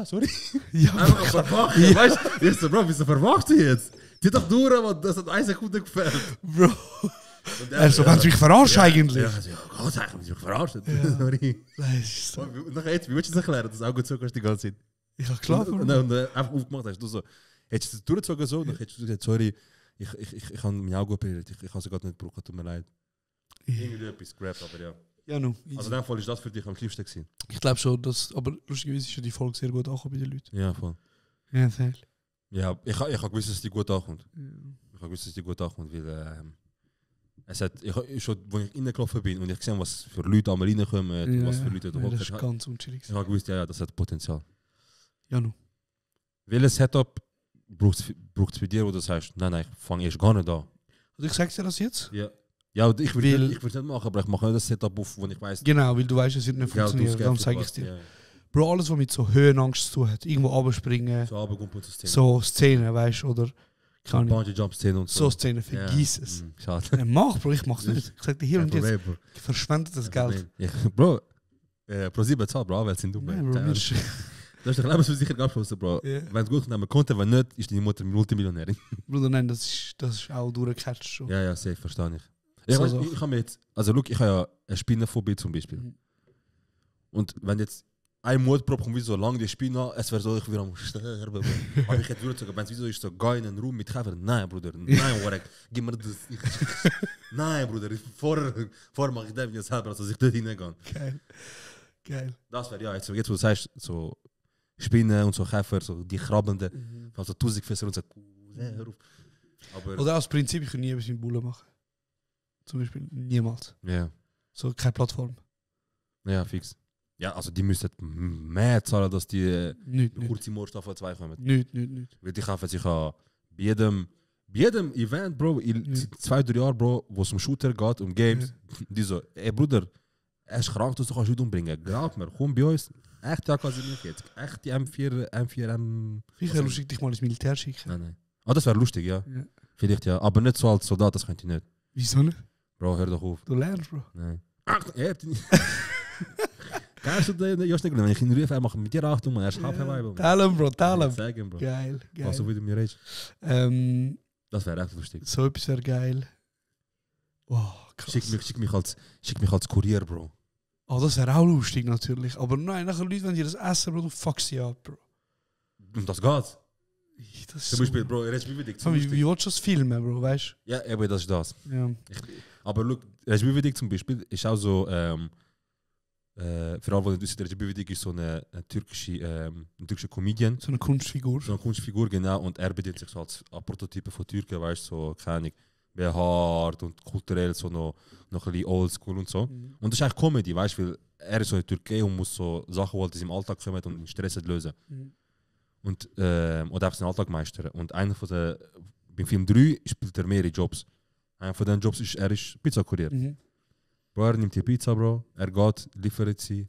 sorry. Ja, einfach verwacht. Ja. Weißt du, ich so, Bro, wieso verwachst du jetzt? Die doch durch, aber das hat 1 Sekunde gefällt. Bro. Also, wenn du mich verarscht eigentlich. Ja, also, ja, Gott, eigentlich mich verarscht. Sorry. Nice. Und nachher jetzt, wie willst du das erklären, dass du auch gut so kannst die ganze Zeit? Ich hab klar. Und einfach aufgemacht hast, du so, hättest du es durchgezogen so, dann hättest du gesagt, sorry, ich habe meine Augen operiert, ich habe sie gerade nicht gebraucht, tut mir leid. Irgendwie etwas scrapped, aber ja. Ja, no. Also in dem Fall ist das für dich am liebsten gewesen. Ich glaube schon, aber lustigerweise ist ja die Folge sehr gut angekommen bei den Leuten. Ja, voll. Ja, sehr. Ja, ich hab gewusst, dass die gut ankommt. Ich habe gewusst, dass die gut ankommt, weil es hat, als ich reingelaufen bin und ich gesehen, was für Leute einmal reinkommen, was für Leute da hocken. Das ist ganz unschuldig. Ich habe gewusst, ja, das hat Potenzial. Ja, no. Welches Setup braucht es bei dir, wo du sagst, nein, ich fange erst gar nicht an? Also ich sag dir das jetzt? Ja. Ja, ich will es nicht machen, aber ich mache das Setup auf, wo ich weiß. Genau, weil du weißt, es wird nicht funktionieren. Darum sage ich es dir. Ja. Bro, alles, was mit so Höhenangst zu tun hat, irgendwo runterspringen, so Szenen, weißt du, oder kann Bungee-Jump-Szenen und so Szenen, vergiss es. Schade. Mach, Bro, ich mach's nicht. Ich sag dir hier und jetzt, ich verschwende das Geld. Bro, Pro 7 zahlt, Bro, weil es in Dubai. Das ist doch lebensversichert abgeschlossen, Bro. Wenn es gut nehmen konnte, wenn nicht, ist deine Mutter Multimillionärin. Bruder, nein, das ist auch durchgecatcht schon. Ja, safe, verstehe ich. Ich habe mir jetzt, also look, ich habe ja eine Spinnenphobie zum Beispiel. Und wenn jetzt ein Mordprobe kommt, wie so lange die Spinne, es wäre so, ich will am sterben. Aber ich hätte durchgezogen, wenn es wieso ist, so geil in einen Raum mit Käfer. Nein, Bruder, nein, Warek, gib mir das. Nein, Bruder, vorher mache ich das mir selber, dass ich dort hineingehe. Geil. Das wäre ja, jetzt wo du sagst, so Spinnen und so Käfer, so die krabbelnden, also Tausigfässer und so. Aber oder aus Prinzip, ich kann nie etwas mit Bullen machen. Zum Beispiel niemals. Ja. So keine Plattform. Ja, fix. Ja, also die müssen mehr zahlen, dass die kurz im Staffel 2 kommen. Nicht. Weil die kaufen sich bei jedem Event, Bro, in 2-3 Jahren, Bro, wo es um Shooter geht, um Games, die so, ey Bruder, er ist krank, du kannst ihn umbringen. Glaub mir, komm bei uns. Echt, ja, quasi nicht jetzt. Echt die M4. Ich kann lustig dich mal ins Militär schicken. Nein. Ah, das wäre lustig, ja. Vielleicht ja. Aber nicht so als Soldat, das könnte ich nicht. Wieso nicht? Bro, hör doch auf. Du lernst, Bro. Nein. Ach, ihr habt nicht. Kannst du den Josten, wenn ich ihn rufe, mache mit dir Achtung, man, er ist halb herbei. Tell him, Bro, tell him. Sag ihm, Bro. Geil. Was du wieder mir redest. Das wäre echt lustig. So etwas wäre geil. Wow, krass. Schick mich als Kurier, Bro. Oh, das wäre auch lustig natürlich. Aber nein, nachher Leute, wenn die das essen, Bro, du fuckst sie ab, Bro. Und das geht. Das zum Beispiel, Bro, er ist wie wichtig. Wie willst du das filmen, Bro, weißt du? Ja, aber das ist das. Ja. Aber look, Regie zum Beispiel ist auch so, für alle, die wissen, Regie ist so eine türkische Comedian. So eine Kunstfigur. So eine Kunstfigur, genau. Und er bedient sich so als Prototypen von Türken, weißt du, so, keine Ahnung, behaart und kulturell so noch ein bisschen oldschool und so. Und das ist eigentlich Comedy, weißt du, weil er ist so in der Türkei und muss so Sachen, die im Alltag kommen und in Stress lösen. Und oder einfach seinen Alltag meistern. Und einer von den, beim Film 3 spielt er mehrere Jobs. Einer von den Jobs ist, er ist Pizzakurier. Bro, er nimmt die Pizza, Bro, er geht, liefert sie.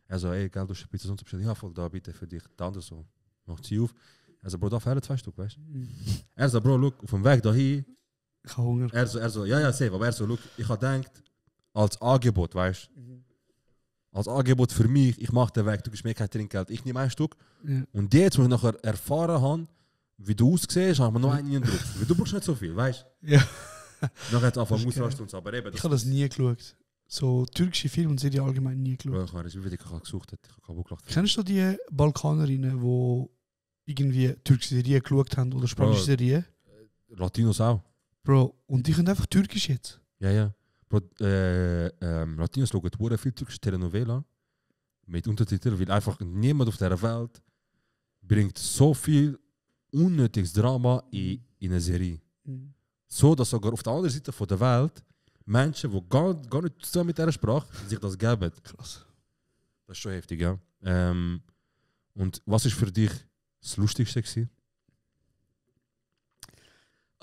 Er so, ey, geil, du hast eine Pizza sonst bestellt. Ja, voll, da bitte für dich. Der andere so, macht sie auf. Er so, Bro, da fehlen 2 Stück, weißt du? Er so, Bro, look, auf dem Weg dahin. Ich habe Hunger. Er so, ja, safe, aber er so, look, ich habe gedacht, als Angebot, weißt du? Als Angebot für mich, ich mache den Weg, du gibst mir kein Trinkgeld, ich nehme 1 Stück. Und jetzt, wo ich nachher erfahren habe, wie du aussiehst, haben wir noch einen drauf. Weil du brauchst nicht so viel, weißt du? Ja. Nachher hat es angefangen ausrasten, aber eben. Ich habe das nie geschaut. So türkische Filme und Serien allgemein nie geschaut. Ich habe das wirklich gesucht, ich habe kaputt gelacht. Kennst du die Balkanerinnen, die irgendwie türkische Serien geschaut haben oder spanische Serien? Latinos auch. Bro, und die können einfach türkisch jetzt? Ja. Bro, Latinos schauen viel türkische Telenovela mit Untertiteln, weil einfach niemand auf dieser Welt bringt so viel unnötiges Drama in eine Serie. So, dass sogar auf der anderen Seite der Welt Menschen, die gar nicht zusammen mit dieser Sprache sich das geben. Krass. Das ist schon heftig, ja. Und was ist für dich das Lustigste gewesen?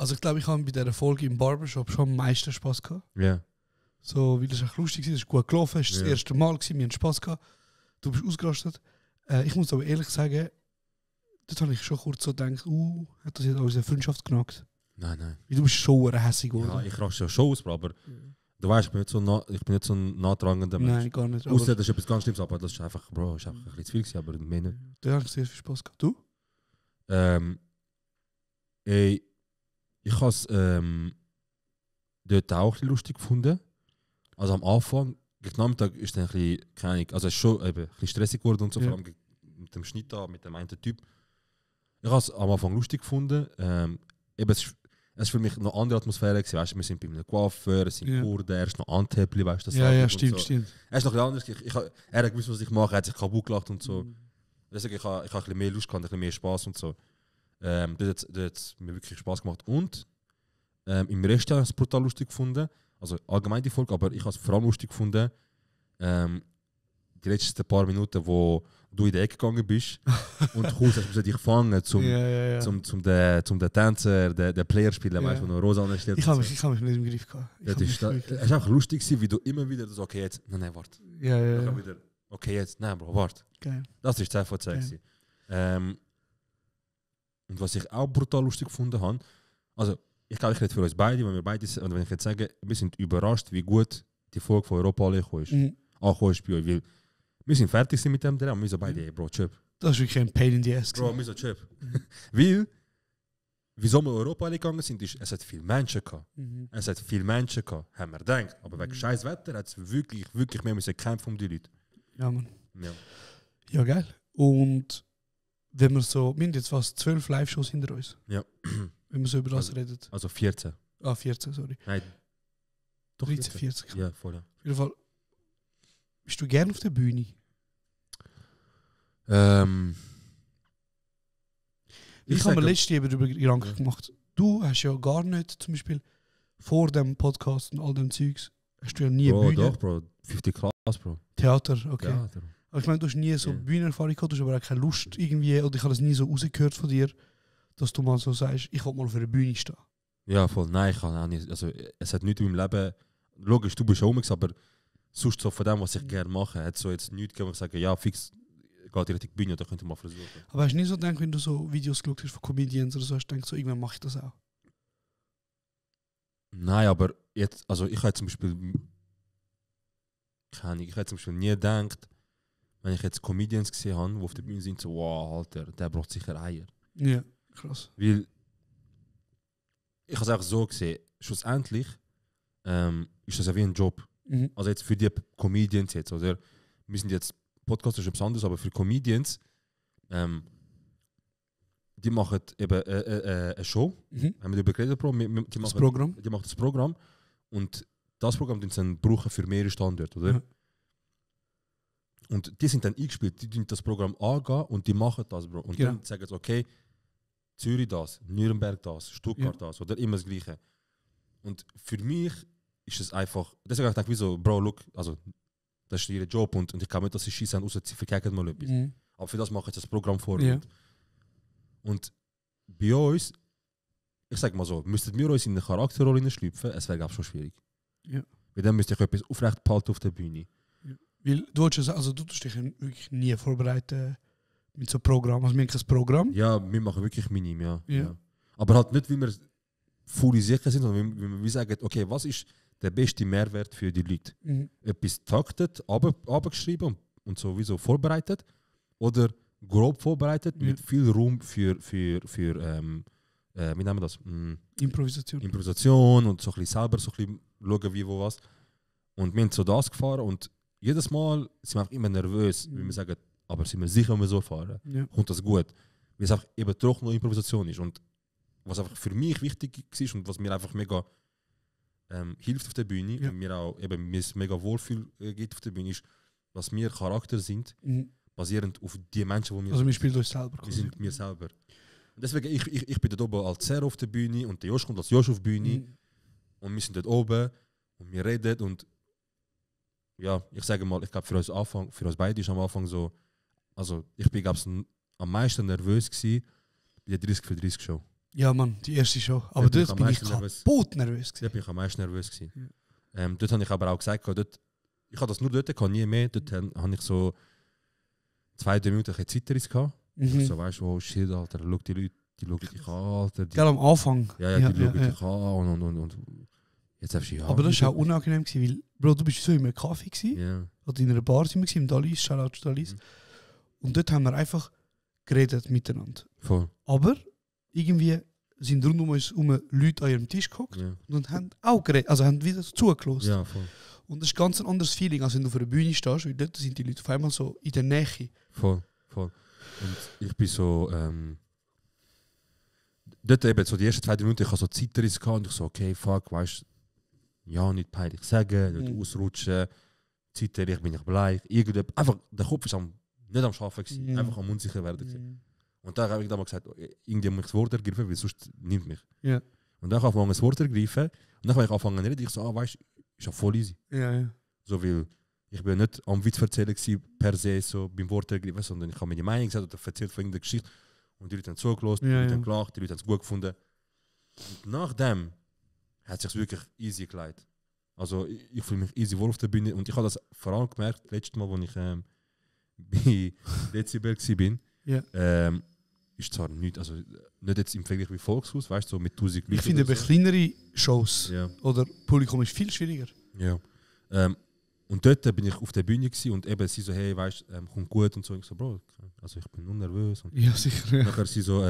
Also ich glaube, ich habe bei dieser Folge im Barbershop schon am meisten Spass gehabt. Ja. So, weil es echt lustig war, es ist gut gelaufen, es war das Ja. erste Mal, gewesen, wir hatten Spass gehabt. Du bist ausgerastet. Ich muss aber ehrlich sagen, dort habe ich schon kurz so gedacht, hat das jetzt unsere Freundschaft genagt? Nein. Weil du bist schon hässig geworden. Ja, ich raste ja schon aus, Bro, aber du weißt, ich bin nicht so ein nachtragender Mensch. Nein, gar nicht. Außer das ist etwas ganz Schlimmes, aber das ist einfach, Bro, ist einfach ein bisschen zu viel gewesen, aber mehr nicht. Da habe ich sehr viel Spass gehabt. Du? Ich habe es dort auch ein bisschen lustig gefunden. Also am Anfang, gegen Nachmittag ist es dann ein bisschen, keine Ahnung, also es ist schon eben ein bisschen stressig geworden und so, Ja. vor allem mit dem Schnitt da, mit dem einen Typ. Ich habe es am Anfang lustig gefunden. Eben, es ist für mich noch eine andere Atmosphäre gewesen, weißt du, wir sind bei einem Coiffeur, es sind Ja. Kurden, er ist noch Antepli, weißt du, das Ja, Sachen ja, und stimmt, so. stimmt. Er ist noch ein bisschen anders, er hat gewusst, was ich mache, er hat sich kaputt gelacht und so. Deswegen, ich habe ein bisschen mehr Lust gehabt, ein bisschen mehr Spaß und so. Das hat mir wirklich Spaß gemacht. Und im Rest habe ich es brutal lustig gefunden. Also allgemein die Folge, aber ich habe es vor allem lustig gefunden. Die letzten paar Minuten, wo du in die Ecke gegangen bist und kurz hast du dich fangen zum den Tänzer, den Player spielen, weißt du, wo noch Rosa anstellt. Ich habe mich nicht im Griff gehabt. Es war auch lustig gewesen, wie du immer wieder so, okay, jetzt, nein, warte. Ja. Dann wieder, okay, jetzt, nein, Bro, warte. Geil. Das ist 10 von 10 gewesen. Und was ich auch brutal lustig gefunden habe, also ich glaube, ich rede für uns beide, wenn wir beide, und wenn ich jetzt sage, wir sind überrascht, wie gut die Folge von Europa angekommen ist. Angekommen ist bei euch, weil wir sind fertig mit dem Dreh und wir so beide, ey, Bro, chip. Das ist wirklich ein Pain in the Ass. Bro, wir so chip. Weil, wieso wir Europa gegangen sind, ist, es hat viele Menschen gehabt. Es hat viele Menschen gehabt, haben wir gedacht. Aber wegen scheiß Wetter hat es wirklich mehr müssen kämpfen um die Leute. Ja, Mann. Ja. Ja, geil. Und wenn wir haben jetzt fast 12 Live-Shows hinter uns. Ja. Wenn wir so über das reden. Also 14. 14, sorry. Nein. Doch 13, 40. Ja, voll. Ja. Auf jeden Fall, bist du gerne auf der Bühne? Ich habe mir letztes Jahr darüber Gedanken gemacht. Du hast ja gar nicht, zum Beispiel vor dem Podcast und all dem Zeugs, hast du ja nie Bro, Bühne. doch, Bro. 50 Class, Bro. Theater, okay. Theater. Aber ich meine, du hast nie so Bühnenerfahrung gehabt, du hast aber auch keine Lust irgendwie, oder ich habe das nie so rausgehört von dir, dass du mal so sagst, ich will mal auf einer Bühne stehen. Ja, voll. Nein, ich kann auch nicht. Also, es hat nichts in meinem Leben. Logisch, du bist schon rum, aber sonst so von dem, was ich gerne mache, hat so jetzt nichts gegeben, wo ich sage, ja, fix, geht in Richtung Bühne, da könnt ihr mal versuchen. Aber hast du nie so gedacht, wenn du so Videos geschaut hast von Comedians oder so, hast du gedacht, so, irgendwann mache ich das auch? Nein, aber jetzt, also ich hätte zum Beispiel, ich hätte zum Beispiel nie gedacht, wenn ich jetzt Comedians gesehen habe, die auf der Bühne sind, so, wow, Alter, der braucht sicher Eier. Ja, krass. Weil, ich habe es auch so gesehen, schlussendlich ist das ja wie ein Job. Also jetzt für die Comedians jetzt, oder? Wir sind jetzt, Podcast ist etwas anderes, aber für Comedians, die machen eben eine Show, haben wir darüber geredet, Bro. Die machen das Programm und das Programm den sie dann brauchen für mehrere Standorte, oder? Ja. Und die sind dann eingespielt, die tun das Programm angehen und die machen das, Bro. Und dann sagen sie, okay, Zürich das, Nürnberg das, Stuttgart das, oder immer das Gleiche. Und für mich ist es einfach, deswegen habe ich gedacht, wieso, Bro, look, also das ist ihr Job und ich kann nicht, dass sie schießen, außer sie verkehren mal etwas. Aber für das mache ich das Programm vor. Ja. Und bei uns, ich sage mal so, müsstet wir uns in eine Charakterrolle schlüpfen, es wäre, glaube ich, schon schwierig. Ja. Weil dann müsste ich etwas aufrecht behalten auf der Bühne. Ja. Weil du tust dich wirklich nie vorbereiten mit so einem Programm. Also wir haben kein Programm. Ja, wir machen wirklich Minim, ja. Aber halt nicht, wie wir voll sicher sind, sondern wie wir sagen, okay, was ist der beste Mehrwert für die Leute? Etwas taktet, abgeschrieben und sowieso vorbereitet oder grob vorbereitet mit viel Raum für wie nennen wir das? Improvisation und so ein bisschen selber so ein bisschen schauen, wie, wo, was. Und wir haben so das gefahren und jedes Mal sind wir einfach immer nervös, wie wir sagen, aber sind wir sicher, wenn wir so fahren, kommt das gut. Weil es einfach eben doch noch Improvisation ist. Und was einfach für mich wichtig ist und was mir einfach mega hilft auf der Bühne und mir auch eben mir mega Wohlfühl gibt auf der Bühne, ist, dass wir Charakter sind, basierend auf die Menschen, die wir Also wir spielen uns selber. Wir sind wir selber. Und deswegen, ich bin dort oben als Ser auf der Bühne und der Josh kommt als Josh auf die Bühne und wir sind dort oben und wir reden und ja, ich sage mal, ich glaube für uns beide ist am Anfang so, also ich bin glaube ich am meisten nervös gewesen bei der 30 für 30 Show. Ja, Mann, die erste Show. Aber dort bin ich kaputt nervös. Dort bin ich am meisten nervös gewesen. Dort habe ich aber auch gesagt, ich habe das nur dort, nie mehr. Dort habe ich so 2-3 Minuten Zitteris gehabt. So, weißt du, oh shit, Alter, schau die Leute, die schauen dich an, Alter. Gell, am Anfang. Ja, die schauen dich an und jetzt hast du ja. Aber das war auch unangenehm, weil, Bro, du bist so in einem Kaffee gewesen. Ja. Oder in einer Bar sind wir, im Dalis, Shoutout to Dalis. Und dort haben wir einfach geredet miteinander. Voll. Aber irgendwie sind rund um uns Leute an ihrem Tisch gehockt und haben auch geredet, also haben wieder zugelassen. Ja, voll. Und das ist ganz ein anderes Feeling, als wenn du auf einer Bühne stehst, weil dort sind die Leute auf einmal so in der Nähe. Voll. Und ich bin so, dort eben so die ersten 2 Minuten, ich hatte so Zitteris und ich so, okay, fuck, weißt du, ja, nicht peinlich sagen, nicht ausrutschen, Zitter, ich bin nicht bleich, einfach, der Kopf ist nicht am Arbeiten gewesen, einfach am unsicher werden. Und dann habe ich damals gesagt, irgendwie muss ich das Wort ergreifen, weil sonst nimmt mich. Ja. Und dann habe ich angefangen, das Wort ergreifen, und dann habe ich angefangen zu reden, ich so, weißt du, ist ja voll easy. Ja. So, weil ich bin nicht am Witz erzählen per se, so beim Wort ergreifen, sondern ich habe meine Meinung gesagt oder erzählt von irgendeiner Geschichte. Und die Leute haben zugelassen, die Leute haben gelacht, die Leute haben es gut gefunden. Und nachdem hat es sich wirklich easy geleitet. Also ich fühle mich easy wohl auf der Bühne. Und ich habe das vor allem gemerkt, letztes Mal, als ich bei Dezibel war, ist zwar nicht, also nicht jetzt im Vergleich wie Volkshaus, weißt du, so mit 1000 Leuten. Ich finde, bei kleineren Shows oder Publikum ist viel schwieriger. Ja. Und dort bin ich auf der Bühne und eben sie so, hey, weißt du, kommt gut und so. Ich so, Bro, also ich bin nur nervös. Und ja, sicher. Ja. Nachher sie so,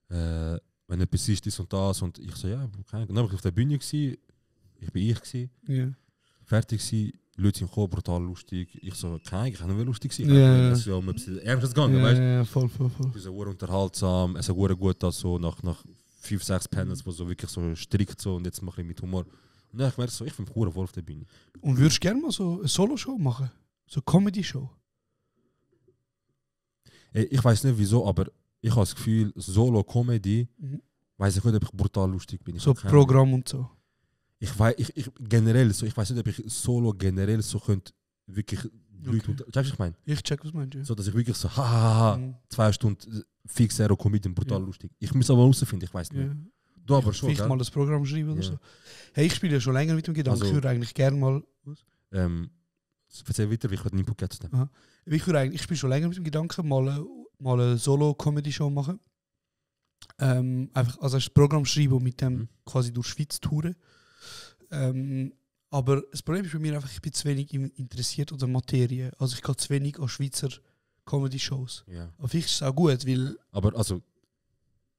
wenn etwas ist, das und das. Und ich so, ja, keine Ahnung. Dann war ich auf der Bühne, ich bin ich. Ja. Fertig gewesen. Die Leute sind gekommen, brutal lustig. Ich so, keine Ahnung, ich kann nicht mehr lustig sein. Ja. Es ist ja um etwas Ernstes gegangen, weißt du? Ja, voll. Es ist so unterhaltsam, es ist gut, also nach 5-6 Panels, wo so wirklich so strikt so und jetzt mache ich mit Humor. Und dann ich merke so, ich bin pur wohl auf der Bühne. Und würdest du gerne mal so eine Solo-Show machen? So eine Comedy-Show? Ich weiß nicht wieso, aber ich habe das Gefühl, Solo-Comedy, weiß ich nicht, ob ich brutal lustig bin. So Programm und so. Ich generell so, ich weiß nicht, ob ich Solo generell so könnte wirklich Leute checkst du, was ich meine? Ich check, was meinst du. Ja. So, dass ich wirklich so 2 Stunden fix Zero Comedian brutal lustig. Ich muss aber herausfinden, ich weiß nicht. Ja. Du aber schon, vielleicht mal das Programm schreiben oder so. Hey, ich spiele ja schon länger mit dem Gedanken. Ich würde eigentlich gerne mal. Erzähl weiter, wie ich heute Input geben zu dem. Ich spiele schon länger mit dem Gedanken, mal eine Solo-Comedy-Show machen. Einfach also das Programm schreiben und mit dem quasi durch die Schweiz touren. Aber das Problem ist bei mir einfach, ich bin zu wenig interessiert an der Materie. Also ich gehe zu wenig an Schweizer Comedy-Shows. Ja. Aber vielleicht ist es auch gut, weil... Aber also,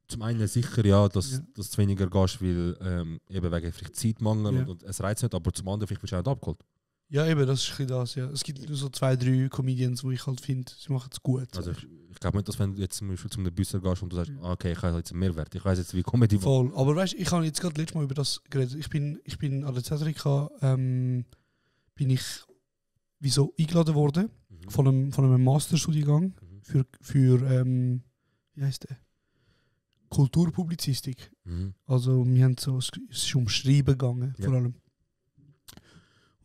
zum einen sicher ja, dass du weniger gehst, weil eben wegen vielleicht Zeitmangel und es reizt nicht, aber zum anderen vielleicht wirst du auch nicht abgeholt. Ja, eben, das ist ein bisschen das, ja. Es gibt nur so 2-3 Comedians, wo ich halt finde, sie machen es gut. Also ich glaube nicht, dass wenn du jetzt zum Beispiel zum Büsser gehst und du sagst, okay, ich habe jetzt einen Mehrwert, ich weiß jetzt, wie Comedy... Voll, aber weißt du, ich habe jetzt gerade letztes Mal über das geredet. Ich bin an der Zedrika, bin ich wieso eingeladen worden von einem Masterstudiengang für wie heißt der? Kulturpublizistik. Also wir haben so, es ist um Schreiben gegangen, vor allem.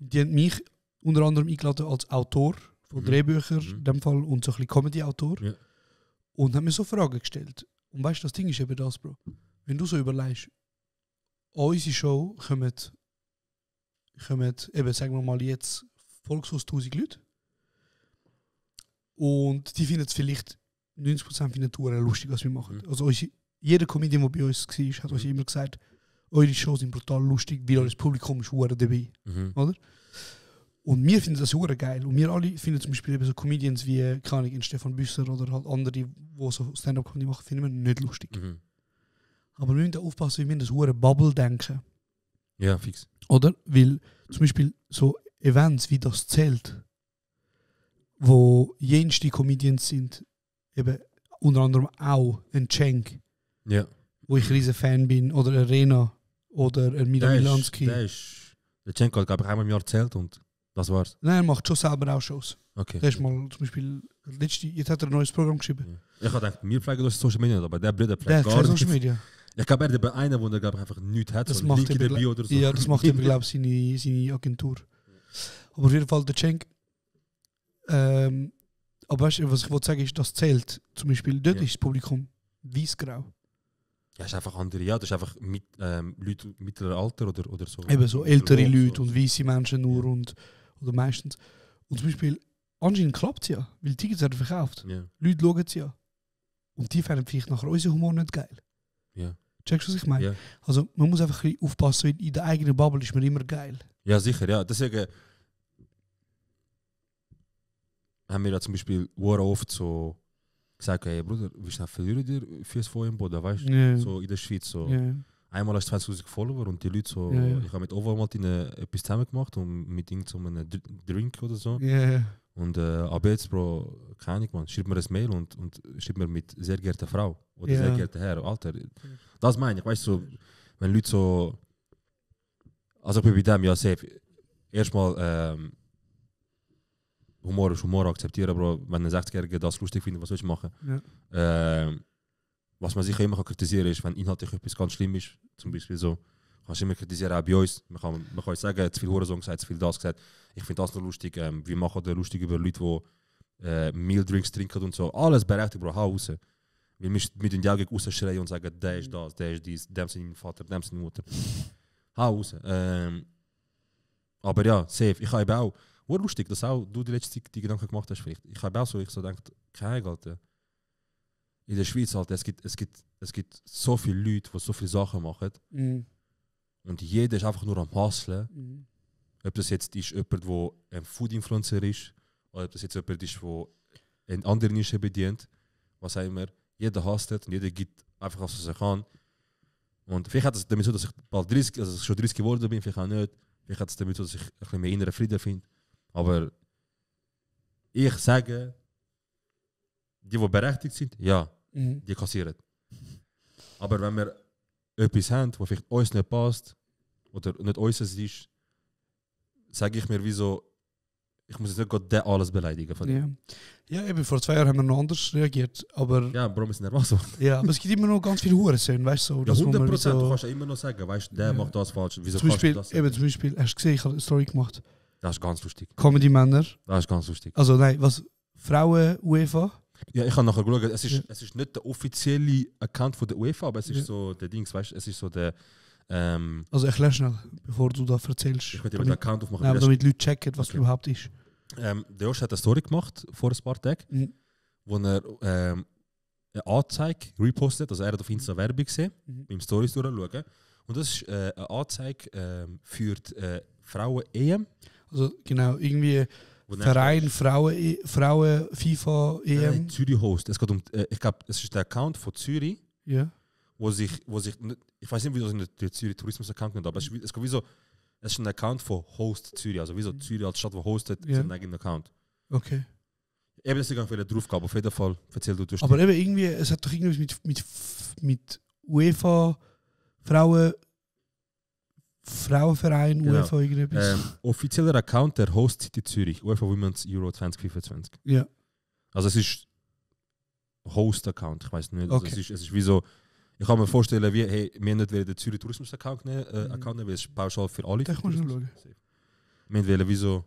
Und die haben mich unter anderem eingeladen als Autor von Drehbüchern, in dem Fall, und so ein bisschen Comedy-Autor. Ja. Und haben mir so Fragen gestellt. Und weißt du, das Ding ist eben das, Bro. Wenn du so überlegst, an unsere Show kommen eben, sagen wir mal jetzt, Volkshaus 1000 Leute. Und die finden es vielleicht 90% finden Touren lustig, was wir machen. Also jeder Comedian, der bei uns war, hat uns immer gesagt, eure Shows sind brutal lustig, weil euer Publikum ist verdammt dabei. Oder? Und wir finden das verdammt geil. Und wir alle finden zum Beispiel eben so Comedians wie, keine Ahnung, Stefan Büsser oder halt andere, die so Stand-Up-Comedy machen, finden wir nicht lustig. Aber wir müssen da aufpassen, wir müssen das verdammt Bubble denken. Ja, fix. Oder? Weil zum Beispiel so Events wie das Zelt, wo jenste Comedians sind, eben unter anderem auch ein Cenk, wo ich riesen Fan bin, oder Arena oder ein Milansky. Der Cenk hat, glaube ich, einmal im Jahr erzählt und das war's. Nein, er macht schon selber auch Shows. Okay. Der ist mal zum Beispiel, jetzt hat er ein neues Programm geschrieben. Ja. Ich habe gedacht, wir pflegen durch Social Media, aber der Bruder pflegt gar nicht. Social Media. Ich glaube, er hat bei einem, wo er glaube ich, einfach nichts hat, das so macht Link in der Bio oder so. Ja, das macht eben, glaube ich, seine Agentur. Aber auf jeden Fall der Cenk. Aber weißt du, was ich wollte sagen, ist, das Zelt, zum Beispiel, dort ist das Publikum weißgrau. Ja, ist einfach andere, ja, das ist einfach mit Leute mittlerer Alter oder so. Eben so ältere Oder Leute so. und weisse Menschen nur oder meistens. Und zum Beispiel, anscheinend klappt es ja, weil Tickets werden verkauft. Ja, Leute schauen es ja. Und die finden vielleicht nachher unseren Humor nicht geil. ja. Checkst du, was ich meine? Ja. Also man muss einfach ein bisschen aufpassen, weil in der eigenen Bubble ist man immer geil. Ja, sicher, ja. Deswegen haben wir ja zum Beispiel oft so gesagt, hey Bruder, wie schnell verlieren dir fürs Vorhin Boden, weißt du? Ja. So in der Schweiz. So. Ja. Einmal hast du 20.000 Follower und die Leute so, Ja. ich habe mit Overmaltin etwas zusammen gemacht und mit irgendeinem Drink oder so. Ja. Und ab jetzt, Bro, keine Ahnung, man, schreibt mir ein Mail und schreibt mir mit sehr geehrte Frau oder Ja. sehr geehrter Herr, Alter. Das meine ich, weißt du, so, wenn Leute so, also ich bin bei dem, ja, safe. Erstmal, Humor ist Humor akzeptieren, Bro. Wenn ein 60-Jähriger das lustig findet, was soll ich machen? Ja. Was man sicher immer kann kritisieren ist, wenn inhaltlich etwas ganz schlimm ist, zum Beispiel so, kannst du immer kritisieren, auch bei uns. Man kann sagen, zu viel Hurensohn gesagt, zu viel das gesagt. Ich finde das noch lustig. Wir machen da lustig über Leute, die Meal Drinks trinken und so. Alles berechtigt, Bro, hau raus. Wir müssen mit den Augen rausschreien und sagen, der ist das, der ist dies, dem sind mein Vater, dem sind meine Mutter. Hau raus. Aber ja, safe. Ich habe auch, lustig, dass auch du die letzte Zeit die Gedanken gemacht hast, vielleicht. Ich habe auch so, ich so gedacht, keine Alter. In der Schweiz, Alter, es gibt so viele Leute, die so viele Sachen machen. Mhm. Und jeder ist einfach nur am Hustlen. Mhm. Ob das jetzt ist jemand, der ein Food-Influencer ist, oder ob das jetzt jemand ist, der eine andere Nische bedient, was auch immer. Jeder hustelt und jeder gibt einfach, was er kann. Und vielleicht hat es damit so, dass ich bald 30, also schon 30 geworden bin, vielleicht auch nicht. Vielleicht hat es damit so, dass ich ein bisschen mehr inneren Frieden finde. Aber ich sage, die berechtigt sind, ja, die kassieren. Aber wenn wir etwas haben, was vielleicht uns nicht passt oder nicht unseres ist, sage ich mir, wieso, ich muss jetzt nicht gerade alles beleidigen. Von Ja. Ja, eben vor 2 Jahren haben wir noch anders reagiert, aber ja, Bro, wir sind nervös. ja, aber es gibt immer noch ganz viele Hurensöhne, weißt du? So, Ja, dass man 100%, so, du kannst ja immer noch sagen, weißt du, der Ja. macht das falsch. Wieso zum kannst du Beispiel, das eben sagen? zum Beispiel, hast du gesehen, ich habe eine Story gemacht. Das ist ganz lustig. Comedy-Männer, Das ist ganz lustig. also nein, was, Frauen-UEFA, Ja, ich habe nachher geschaut, es ist, Ja. es ist nicht der offizielle Account von der UEFA, aber es ist Ja. so der Dings, weißt du, es ist so der. also erklär schnell, bevor du da erzählst. Ich möchte den Account aufmachen. Nein, aber damit Leute checken, was Okay. überhaupt ist. Der Josh hat eine Story gemacht vor ein paar Tagen, Mhm. wo er eine Anzeige repostet, also er hat auf Insta Werbung gesehen, beim Stories durchschauen. Und das ist eine Anzeige für die Frauen-EM. Also genau, irgendwie wo Verein, Frauen, FIFA, EM. Zürich Host. Es geht ich glaube, es ist der Account von Zürich, Ja. wo sich nicht, ich weiß nicht, wie das der Zürich Tourismus-Account nennt, aber es ist wie so, es ist ein Account von Host Zürich, also wie so Zürich als Stadt, die hostet, Ja. seinen eigenen Account. Okay. Eben, das ist gar nicht drauf gehabt, auf jeden Fall, erzähl du. Aber eben irgendwie, es hat doch irgendwas mit UEFA, Frauenverein, Genau. UEFA, irgendetwas. Offizieller Account der Host City Zürich, UEFA Women's Euro 2025. Ja. Also es ist Host-Account, ich weiß nicht. Also Okay. es ist wie so, ich kann mir vorstellen, wie, hey, wir nicht den Zürich Tourismus-Account nehmen, weil es ist pauschal für alle. Da kann man schon schauen. Wir wollen wie so,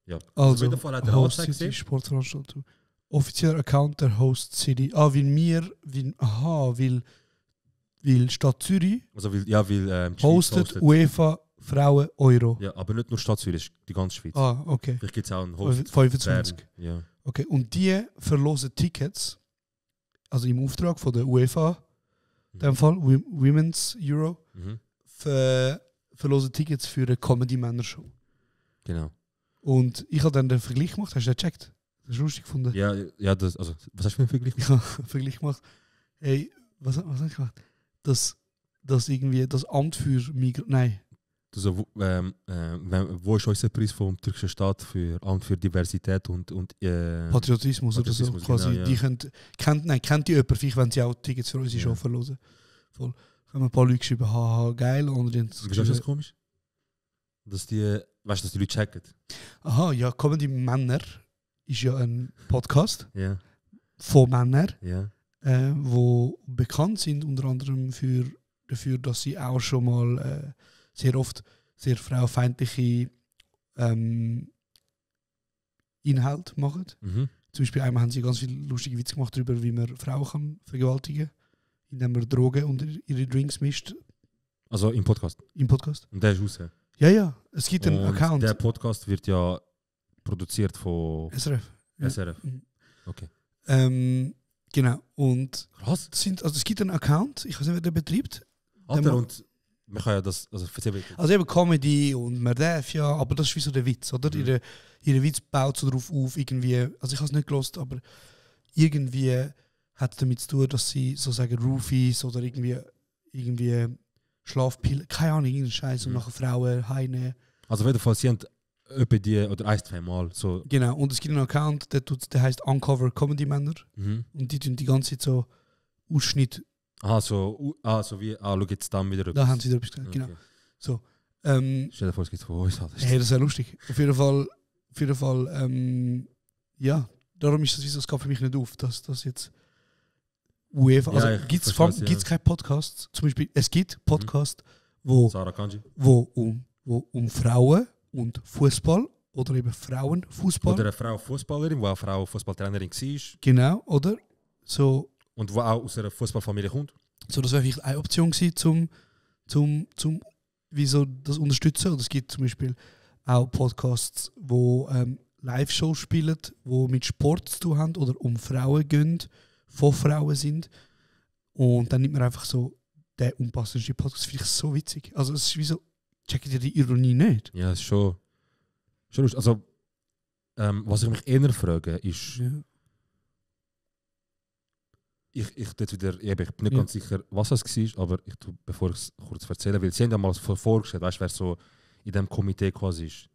ja. Also, auf jeden Fall hat er Host Anzeige City gesehen. Sportveranstaltung. Offizieller Account der Host City. Weil Stadt Zürich Also weil die Schweiz hostet UEFA Frauen Euro. Ja, aber nicht nur Stadt Zürich, die ganze Schweiz. Ah, okay. Vielleicht gibt es auch einen Host. 25. Bern. Ja. Okay, und die verlosen Tickets, also im Auftrag von der UEFA, in dem Fall Women's Euro, Mhm. verlosen Tickets für eine Comedy-Männer-Show. Genau. Und ich habe dann den Vergleich gemacht, hast du den gecheckt? Das ist lustig gefunden. Ja, das, also, was hast du für einen Vergleich? Ich habe einen Vergleich gemacht. Hey, was habe ich gemacht? Das irgendwie das Amt für Migration. Nein. Also, wo ist unser Preis vom türkischen Staat für Amt für Diversität und Patriotismus oder so. Patriotismus, Quasi. genau, ja. Die kennt die jemand, vielleicht wenn sie auch Tickets für unsere Show verlosen. Voll. Haben ein paar Leute geschrieben, haha, geil. Und dann Wieso ist das komisch? Dass die Leute checken. Aha, ja, Comedy Männer ist ja ein Podcast Ja. von Männern, Ja. wo bekannt sind, unter anderem dafür, dass sie auch schon mal sehr oft sehr frauenfeindliche Inhalte machen. Mhm. Zum Beispiel einmal haben sie ganz viele lustige Witze gemacht darüber, wie man Frauen kann vergewaltigen indem er Drogen unter ihre Drinks mischt. Also im Podcast. Im Podcast. Und der ist raus. Ja, es gibt einen Und Account. der Podcast wird ja produziert von SRF. Ja. SRF. Okay. Genau. Und Krass. es gibt einen Account, ich weiß nicht, wer der betreibt. Alter, und man kann ja das, also erzähl bitte. Also eben Comedy und man darf ja, aber das ist wie so der Witz, oder? Ihre Witz baut so darauf auf, irgendwie, also ich habe es nicht gelost, aber irgendwie hat es damit zu tun, dass sie so sagen Roofies oder irgendwie Schlafpillen, keine Ahnung, irgendeinen Scheiß und nachher Frauen heimnehmen. Also auf jeden Fall, sie haben etwa die, oder 1-2 Mal so. Genau, und es gibt einen Account, der heißt Uncover Comedy Männer und die tun die ganze Zeit so Ausschnitt. So wie, schau jetzt dann wieder Da haben sie wieder etwas gesagt, genau. So. Stell dir vor, es gibt von uns alles. Hey, das ist ja lustig. Auf jeden Fall, ja, darum ist das wie so, es gab für mich nicht auf, dass das jetzt UEFA, also Ja, gibt es keine Podcasts, zum Beispiel, es gibt Podcasts, wo Sarah Kanji. wo um Frauen und Fußball oder eben Frauenfußball. Oder eine Frau Fußballerin, die auch Frau Fußballtrainerin war. Genau, oder? So, Und die auch aus einer Fußballfamilie kommt. so das wäre vielleicht eine Option gewesen, zum wie so das unterstützen. Oder es gibt zum Beispiel auch Podcasts, wo Live-Shows spielen, die mit Sport zu tun haben oder um Frauen gehen, von Frauen sind. Und dann nimmt man einfach so den unpassendsten Podcast. Das finde ich so witzig. Also es ist wie so, checkt ihr die Ironie nicht? Ja, es ist schon lustig. Also, was ich mich eher frage, ist, ich bin nicht ganz sicher, was es war, aber bevor ich es kurz erzählen will, sie haben ja mal vorgestellt, weißt du, wer so in diesem Komitee quasi ist.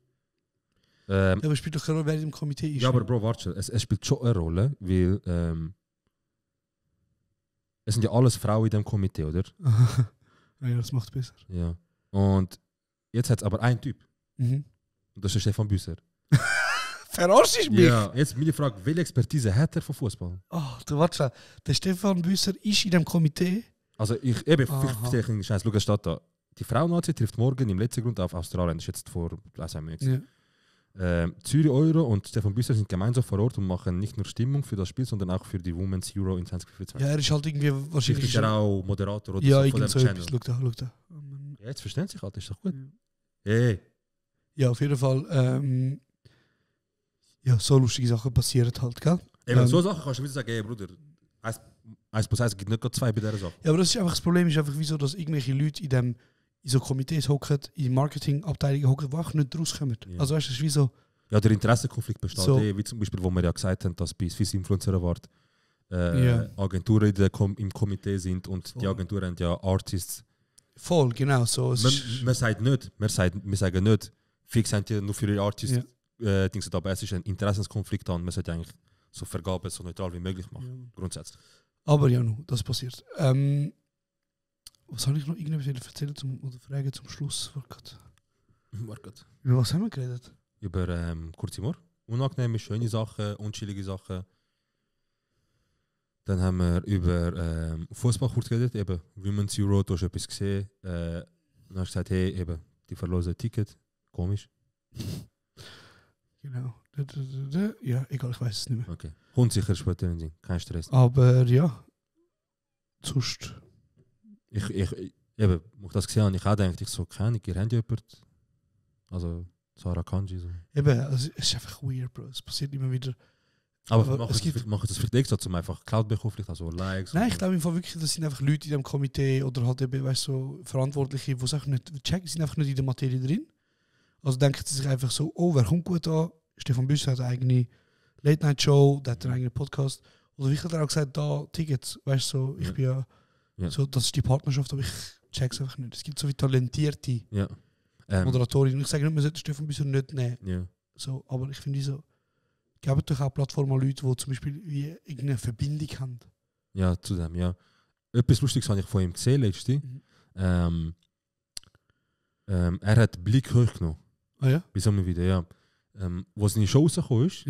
Ja, aber es spielt doch keine Rolle, wer im Komitee ist. Ja, aber Bro, warte, es spielt schon eine Rolle, weil es sind ja alles Frauen in diesem Komitee, oder? Ja, das macht es besser. Ja. Und jetzt hat es aber einen Typ. Mhm. Und das ist Stefan Büsser. Verarschst du mich? Ja, jetzt meine Frage, welche Expertise hat er von Fußball? Oh, du warte schon. Der Stefan Büsser ist in dem Komitee. Also ich verstehe einen Scheiß, schau, es steht da. Die Frauennazi trifft morgen im letzten Grund auf Australien. Das ist jetzt vor 3 Monaten. Ja. Zürich Euro und Stefan Büsser sind gemeinsam vor Ort und machen nicht nur Stimmung für das Spiel, sondern auch für die Women's Euro in 2024. Ja, er ist halt irgendwie wahrscheinlich... Ist er auch Moderator oder ja, so von dem so Channel? Schau da. Ja, jetzt verstehen sich halt, ist doch gut. Hey. Ja, auf jeden Fall. Ja, so lustige Sachen passieren halt, gell? Eben, so Sachen kannst du wieder sagen, hey Bruder, 1+1 gibt nicht gerade 2 bei dieser Sache. Ja, aber das Problem ist einfach, wieso, dass irgendwelche Leute in so Komitees hocken, in Marketingabteilungen hocken, die auch nicht rauskommen. Ja. Also weißt du, das ist wie so... Ja, der Interessenkonflikt besteht So. wie zum Beispiel, wo wir ja gesagt haben, dass bei Swiss Influencer Award Ja. Agenturen im Komitee sind und die Agenturen haben ja Artists. Voll, genau so. Wir sagen nicht, fix sind die nur für ihre Artists, aber es ist ein Interessenskonflikt an. Man sollte eigentlich so Vergaben so neutral wie möglich machen, grundsätzlich. Aber ja, das passiert. Was soll ich noch irgendetwas erzählen oder fragen zum Schluss? Über was haben wir geredet? Über kurz Humor. Unangenehme, schöne Sachen, unschuldige Sachen. Dann haben wir über Fußball kurz geredet, eben Women's Euro, du hast etwas gesehen. Dann hast du gesagt, hey, eben, die verlosen ein Ticket. Komisch. Genau. Ja, egal, ich weiß es nicht mehr. Okay. Kommt sicher später in den Sinn, kein Stress. Aber ja, sonst... Ich eben, als ich das gesehen habe, ich auch gedacht, ich so, keine Ahnung, ihr habt ja jemanden. Also, Sarah Kanji. So. Eben, also, es ist einfach weird, Bro. Es passiert immer wieder. Aber machen das vielleicht extra, um einfach Cloud bekommen, vielleicht also Likes? Nein, ich glaube im Fall wirklich, das sind einfach Leute in dem Komitee oder halt eben, weißt du, so Verantwortliche, die es einfach nicht checken, sind einfach nicht in der Materie drin. Also denken sie sich einfach so, oh, wer kommt gut an? Stefan Büsser hat eine eigene Late-Night-Show, der hat einen eigenen Podcast. Oder ich habe auch gesagt, da Tickets, weißt du, so, ich bin ja, so, das ist die Partnerschaft, aber ich check's einfach nicht. Es gibt so wie talentierte Moderatorinnen. Ich sage nicht, man sollte Stefan Büsser nicht nehmen. Ja. So, aber ich finde so, geben doch auch Plattformen an Leute, die zum Beispiel wie irgendeine Verbindung haben. Ja, zu dem, ja. Etwas Lustiges habe ich von ihm gesehen, letzte. Er hat Blick hochgenommen. Ah ja? Bei so einem Video, ja. Wo seine Show rausgekommen ist,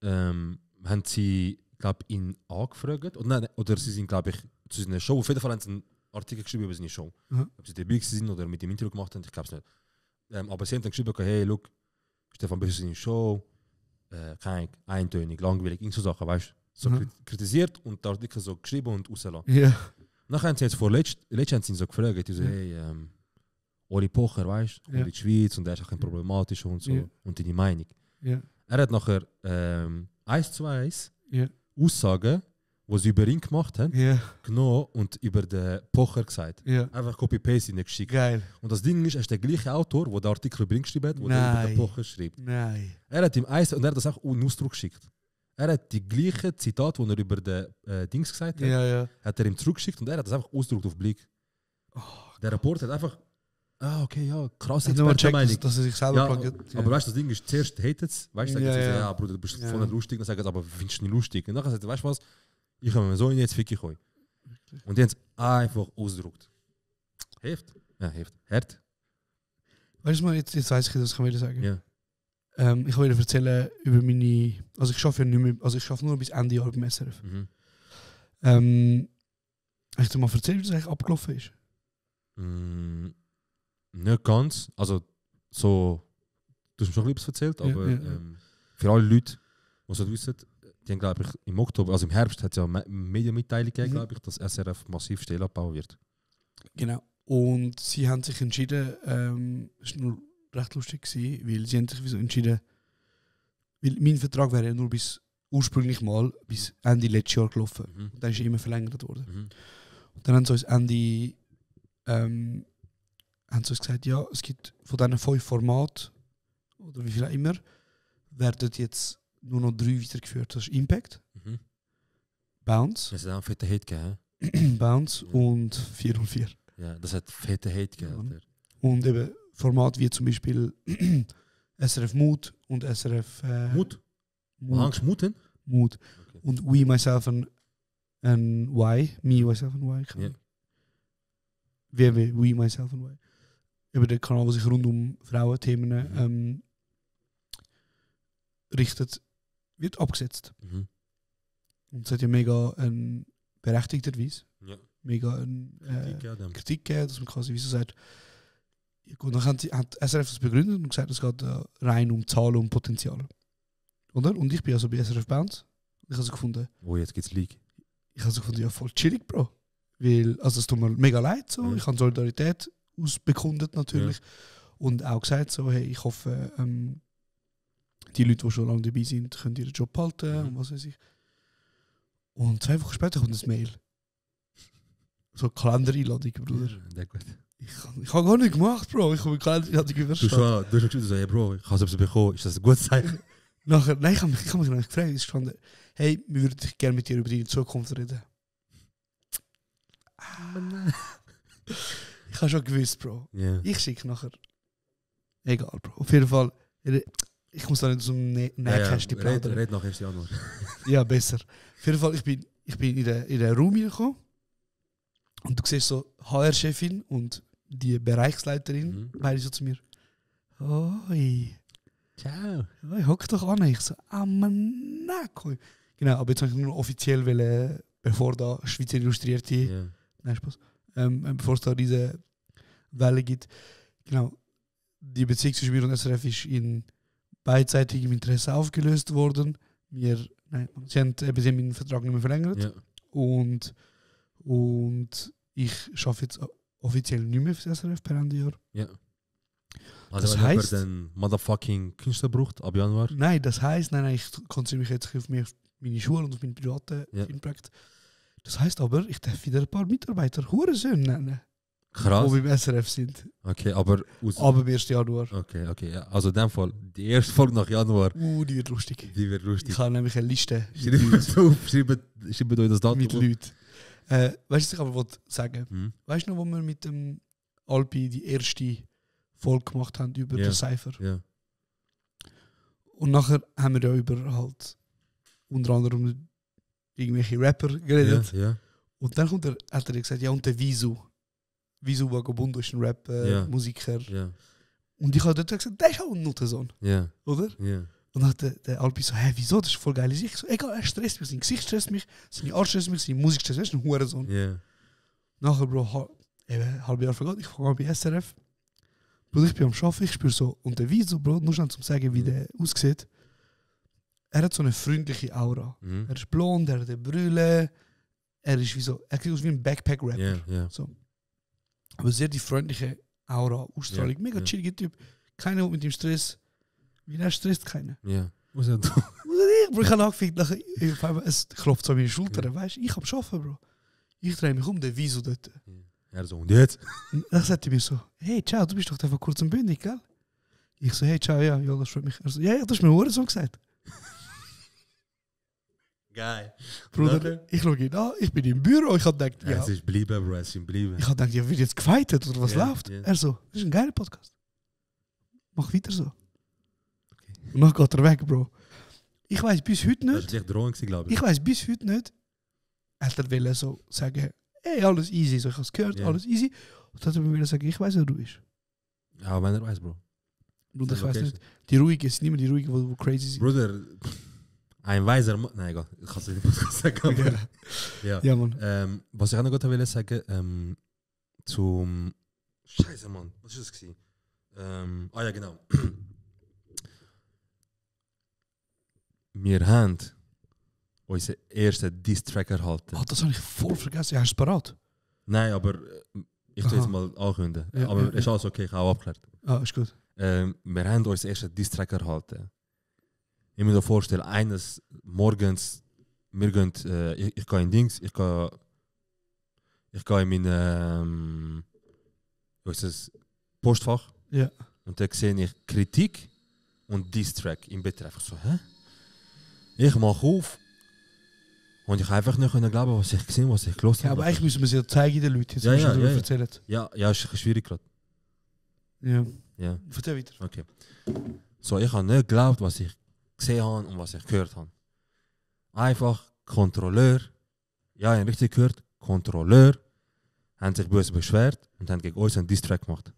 haben sie, glaube ich, ihn angefragt. Oder sie sind, glaube ich, zu seiner Show. Auf jeden Fall haben sie einen Artikel geschrieben über seine Show. Ob sie dabei sind oder mit dem Interview gemacht haben, ich glaube es nicht. Aber sie haben dann geschrieben, hey, look, Stefan Büsser seine Show, kein eintönig, langweilig, irgend so Sachen, weißt du? So kritisiert und der Artikel so geschrieben und rausgelassen. Ja. Nachher haben sie jetzt letztens so gefragt, die so, hey, Oli Pocher, weißt du, in die Schweiz und der ist auch kein problematisch und so. Und deine Meinung. Ja. Er hat nachher 1:1 Ja. Aussagen, die sie über ihn gemacht haben, genommen und über den Pocher gesagt. Ja. Einfach Copy-Paste in den geschickt. Geil. Und das Ding ist, er ist der gleiche Autor, der den Artikel über ihn geschrieben hat, der über den Pocher schreibt. Nein. Er hat ihm eins und er hat das auch in Ausdruck geschickt. Er hat die gleichen Zitate, die er über den Dings gesagt hat, hat er ihm zurückgeschickt und er hat das einfach ausgedruckt auf Blick. Der Reporter hat einfach, okay, ja, krass, Expertenmeinung. Dass er sich selber pluggt. Aber weißt du, das Ding ist, zuerst hatet es, weißt du, ja, Bruder, du bist voll nicht lustig, dann sagt er, aber findest du nicht lustig? Und dann sagt er, weißt du was, ich habe mir so in jetzt fick ich euch. Und die haben es einfach ausgedruckt. Heft? Ja, Heft. Hart. Weißt du, jetzt weiß ich, was ich wieder sagen. Ja. Ich will dir erzählen über meine. Also ich arbeite ja nicht mehr, also ich arbeite nur bis Ende Jahr beim SRF. Habe ich dir mal erzählt, wie das eigentlich abgelaufen ist? Nicht ganz. Also so, du hast mir schon ein bisschen erzählt, aber für alle Leute, die es nicht wissen, die haben, glaube ich, im Oktober, also im Herbst hat es ja eine Medienmitteilung gegeben, glaube ich, dass SRF massiv Stellen abbauen wird. Genau. Und sie haben sich entschieden, es war nur recht lustig gewesen, weil sie haben sich entschieden, weil mein Vertrag wäre ja nur bis ursprünglich mal bis Ende letztes Jahr gelaufen. Und dann ist er immer verlängert worden. Und dann haben sie uns Ende haben sie uns gesagt, ja, es gibt von diesen 5 Formaten, oder wie viel auch immer, werden jetzt nur noch 3 weitergeführt. Das ist Impact, Bounce. Das hat auch einen fetten Hate gegeben. Bounce und 4 und 4. Ja, das hat fetten Hate gegeben. Ja. Und eben Formate wie zum Beispiel SRF Mood und SRF... Mood? Angst Muten? Mood. Okay. Und We, Myself and Why. Me, Myself and Why. Ja. We, Myself and Why. Über den Kanal, der sich rund um Frauenthemen richtet, wird abgesetzt. Und es hat ja mega ein berechtigterweise mega eine Kritik gegeben, dass man quasi wie so sagt, ja gut, dann hat SRF das begründet und gesagt, es geht rein um Zahlen und Potenzial. Oder? Und ich bin also bei SRF Bounce. Ich habe so gefunden. Oh, jetzt geht's League. Ich habe so gefunden, ja, voll chillig, Bro. Weil, also es tut mir mega leid so. Ich habe Solidarität ausbekundet natürlich. Und auch gesagt so, hey, ich hoffe, die Leute, die schon lange dabei sind, können ihren Job behalten und was weiß ich. Und 2 Wochen später kommt ein Mail. So eine Kalendereinladung, Bruder. Ja, gut. Ich habe gar nicht gemacht, Bro. Ich habe eine Kalendereinladung überstanden. Du hast gesagt, hey Bro, ich habe es bekommen. Ist das ein gutes Zeichen? Nachher, nein, ich habe mich noch nicht gefragt. Es stand, hey, wir würden gerne mit dir über deine Zukunft reden. Ich habe schon gewusst, Bro. Yeah. Ich schicke nachher. Egal, Bro. Auf jeden Fall, ich muss da nicht so ein Nähkästchen plaudern. Red nach 1. Januar. Ja, besser. Auf jeden Fall, ich bin in den Raum reingekommen und du siehst so HR-Chefin und die Bereichsleiterin, beide so zu mir. Hoi. Ciao. Hoi, hock doch an. Ich so, Manako. Genau, aber jetzt habe ich nur offiziell, bevor da Schweizer Illustrierte, nein, Spaß, bevor es da diese Welle gibt, genau, die Beziehung zwischen mir und SRF ist in beidseitigem Interesse aufgelöst worden. Sie haben meinen Vertrag nicht mehr verlängert. Ja. Und ich arbeite jetzt offiziell nicht mehr für das SRF per Ende Jahr. Ja. Also das wenn heisst, jemand den motherfucking Künstler braucht, ab Januar? Nein, das heisst, ich konzentriere mich jetzt auf meine Schule und auf meine privaten Filmprojekte. Das heisst aber, ich darf wieder ein paar Mitarbeiter Hurensöhne nennen. Krass. Die beim SRF sind. Okay, aber... Aber im 1. Januar. Okay, ja. Also in dem Fall, die erste Folge nach Januar... Die wird lustig. Ich habe nämlich eine Liste. Schreibt euch das Datum mit Leuten. Weißt du, was ich aber sagen? Weißt du noch, wo wir mit dem Alpi die erste Folge gemacht haben über den Cypher? Ja. Und nachher haben wir ja über halt unter anderem irgendwelche Rapper geredet. Ja. Und dann hat er gesagt, ja, und der Visu Vagabundo ist ein Rapper, Musiker. Ja. Und ich habe dort gesagt, der ist auch ein Nuttensohn. Ja. Oder? Ja. Und dann hat der Alpi so, hä, wieso? Das ist voll geil. Ich so, egal, er stresst mich, sein Gesicht stresst mich, seine Art stresst mich, seine Musik stresst mich, er ist ein Hurensohn. Ja. Nachher, Bro, halb Jahr vergangen, ich fange an bei SRF. Bro, ich bin am Arbeiten, ich spüre so, und der Wieso, Bro, nur schnell zum sagen, wie der aussieht. Er hat so eine freundliche Aura. Er ist blond, er hat eine Brille, er ist wie so, er sieht aus wie ein Backpack-Rapper. Ja. So. Aber sehr die freundliche Aura, Ausstrahlung. Ja, Mega ja. chilliger Typ. Keiner hat mit ihm Stress. Wie er stresst keiner. Ja. Was er tut. Bro, ich habe angefangen, auf einmal, es klopft so an meine Schulter. Weißt du, ich am Arbeiten, Bro. Ich drehe mich um, der Wieso dort. Er so, und jetzt? Und dann sagt er mir so, hey, ciao, du bist doch einfach kurz und bündig, gell? Ich so, hey, ciao, ja, das freut mich. Er so, ja, das ist mir Hurensohn gesagt. Geil. Bruder, ich schaue ihn an, ich bin im Büro, ich habe gedacht, ja. Es ist geblieben, Bro, es ist geblieben. Ich habe gedacht, ja, wird jetzt gefeitet oder was Ja, läuft? ja. Er so, das ist ein geiler Podcast. Mach weiter so. Okay. Und dann geht er weg, Bro. Ich weiß bis heute Das nicht, war echt Drohung, glaube ich. ich weiß bis heute nicht, er will so sagen, hey, alles easy, so ich habe es gehört, Ja. alles easy. Und dann hat er mir wieder sagen, ich weiß, wer du bist. Ja, wenn er weiß, Bro. Bruder, ich Sein weiß Location. nicht. Die Ruhigen sind immer die Ruhigen, die crazy sind. Bruder, ein weiser Mann. Nein, egal. Ich kann es nicht sagen. Aber, ja. Ja, Mann. Was ich auch noch gut will sagen, zum. Scheiße, Mann. Was ist das gewesen? Ja, genau. Wir haben unseren ersten Diss-Track erhalten. Oh, das habe ich voll vergessen. Ja, hast du es parat? Nein, aber ich tue Aha. jetzt mal ankündigen. Ja, aber ja, ist alles okay, ich habe auch abgeklärt. Ah, ist gut. Wir haben unseren ersten Diss-Track erhalten. Ich muss mir vorstellen, eines Morgens, wir gehen, ich gehe in Dings, ich gehe in mein unser Postfach. Ja. Und da sehe ich Kritik und Diss-Track im Betreff. Ich so, hä? Ich mache auf und ich einfach nicht glauben, was ich gesehen, was ich gelesen Ja, aber eigentlich müssen wir es ja zeigen den Leuten, jetzt Ja, was ja, du darüber ja. erzählt. Ja, ist ein bisschen schwierig gerade. Ja. Ja. Erzähl weiter. Okay. So, ich habe nicht geglaubt, was ich gesehen habe und was ich gehört habe. Einfach Kontrolleur, ja, ich habe richtig gehört, Kontrolleur, haben sich böse beschwert und haben gegen uns einen Diss-Track gemacht.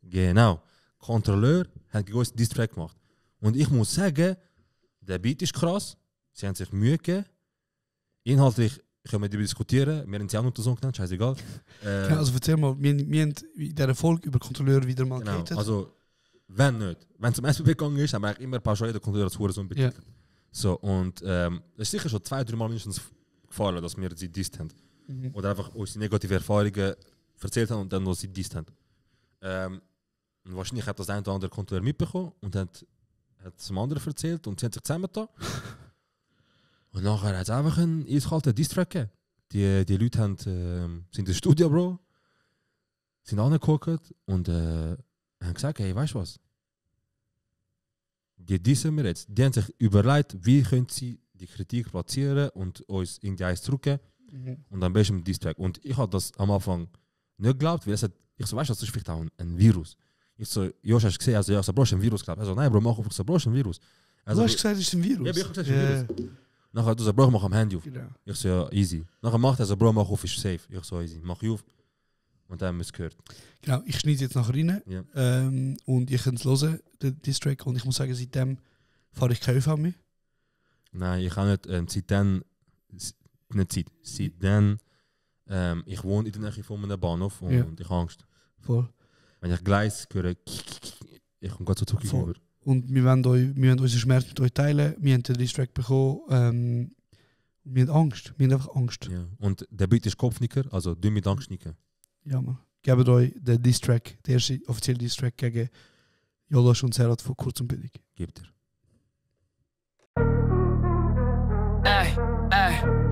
Genau. Kontrolleur hat gegen uns einen Diss-Track gemacht. Und ich muss sagen, der Beat ist krass, sie haben sich Mühe gegeben. Inhaltlich können wir darüber diskutieren, wir haben sie auch noch so genannt, scheißegal. Ja, also erzähl mal, wir haben in dieser Folge über Kontrolleur wieder mal Genau, geredet. also wenn nicht. Wenn es zum SBB gegangen ist, haben wir eigentlich immer pauschal den Kontrolleur als Hurensohn betitelt. So, und es ist sicher schon 2-3 Mal mindestens gefallen, dass wir sie disst haben. Mhm. Oder einfach unsere negative Erfahrungen erzählt haben und dann noch sie disst haben. Und wahrscheinlich hat das ein oder andere Kontrolleur mitbekommen und hat es dem anderen erzählt und sie haben sich zusammengetan. Und nachher hat es einfach einen eiskalten Diss-Track gegeben. Die Leute haben, sind ins Studio, Bro, sind angeguckt und haben gesagt, hey, weißt du was? Die dissen wir jetzt. Die haben sich überlegt, wie können sie die Kritik platzieren und uns in die Eis zurückgeben. Mhm. Und am besten mit Diss-Track. Und ich habe das am Anfang nicht geglaubt, weil ich so, weißt du, das ist vielleicht auch ein Virus. Ich so, Josh, hast du gesehen? Also, ja, so, Bro, ist ein Virus, glaube ich. Also, nein, Bro, mach auf, so, Bro, ist ein Virus. Also, Du hast gesagt, es ist ein Virus. Ja, ich habe gesagt, es ist ein Virus. Nachher du so, Bro, mach am Handy auf. Genau. Ich so, ja, easy. Nachher macht er so, Bro, mach auf, ist safe. Ich so, easy. Mach ich auf. Und dann haben wir es gehört. Genau, ich schneide jetzt nachher rein Ja. und ihr könnt es hören, den Diss-Track. Und ich muss sagen, seitdem fahre ich kein ÖV mehr. Nein, ich habe nicht, seitdem, ich wohne in der Nähe von einem Bahnhof und Ja. ich habe Angst. Voll. Wenn ich Gleis höre, ich komme gerade so zurück Voll. über. Und wir wollen unseren Schmerz mit euch teilen. Wir haben den Diss-Track bekommen. Wir haben Angst. Wir haben einfach Angst. Ja. Und der Beat ist Kopfnicker, also du mit Angst nicken. Ja, man. Gebt euch den Diss-Track, der erste offizielle Diss-Track gegen Jolosch und Serhat von Kurz und Billig. Gebt er.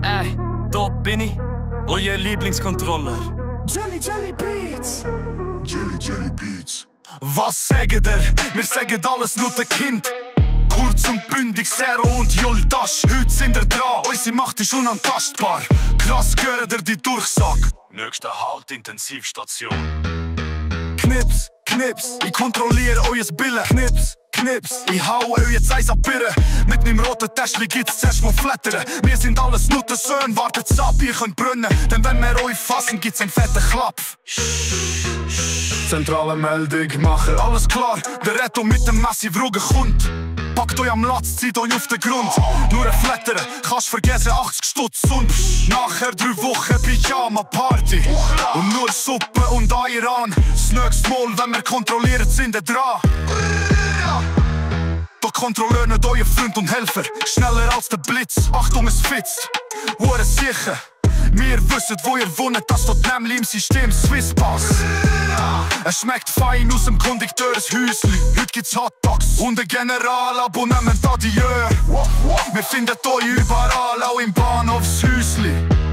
Ey, dort bin ich, euer Lieblingskontroller. Jelly Beats. Jelly Beats. Was sagt ihr? Wir sagen alles nur der Kind. Kurz und bündig, Zero und Yoldash. Heute sind wir dran, unsere Macht ist unantastbar. Krass gehört ihr die Durchsage. Nächster Halt, Intensivstation. Knips, Knips, ich kontrolliere euer Billen. Knips, Knips, ich hau euch jetzt eins ab Birre. Mit nem roten Täschchen gibt's zuerst mal Flattern. Wir sind alles nur der Söhne, wartet's ab, ihr könnt brennen. Denn wenn wir euch fassen, gibt's einen fetten Klapp. Zentrale Meldung machen. Alles klar, der Retto mit dem massiv Rugen kommt. Packt euch am Latz, zieht euch auf den Grund. Nur ein Flattern, kannst vergessen 80 Stutz und nachher 3 Wochen Pyjama-Party. Und nur Suppe und Ayran. Das nächste Mal, wenn wir kontrolliert sind, dran. Doch kontrolliert nicht euer Freund und Helfer. Schneller als der Blitz, Achtung es fitzt. Hure sicher, Wir wissen, wo ihr wohnt, das steht nämlich im System Swisspass. Es schmeckt fein aus dem Kondikteurenshäusli. Heute gibt's Hotdogs und ein Generalabonnement adieu. Wir finden euch überall, auch im Bahnhofshäusli.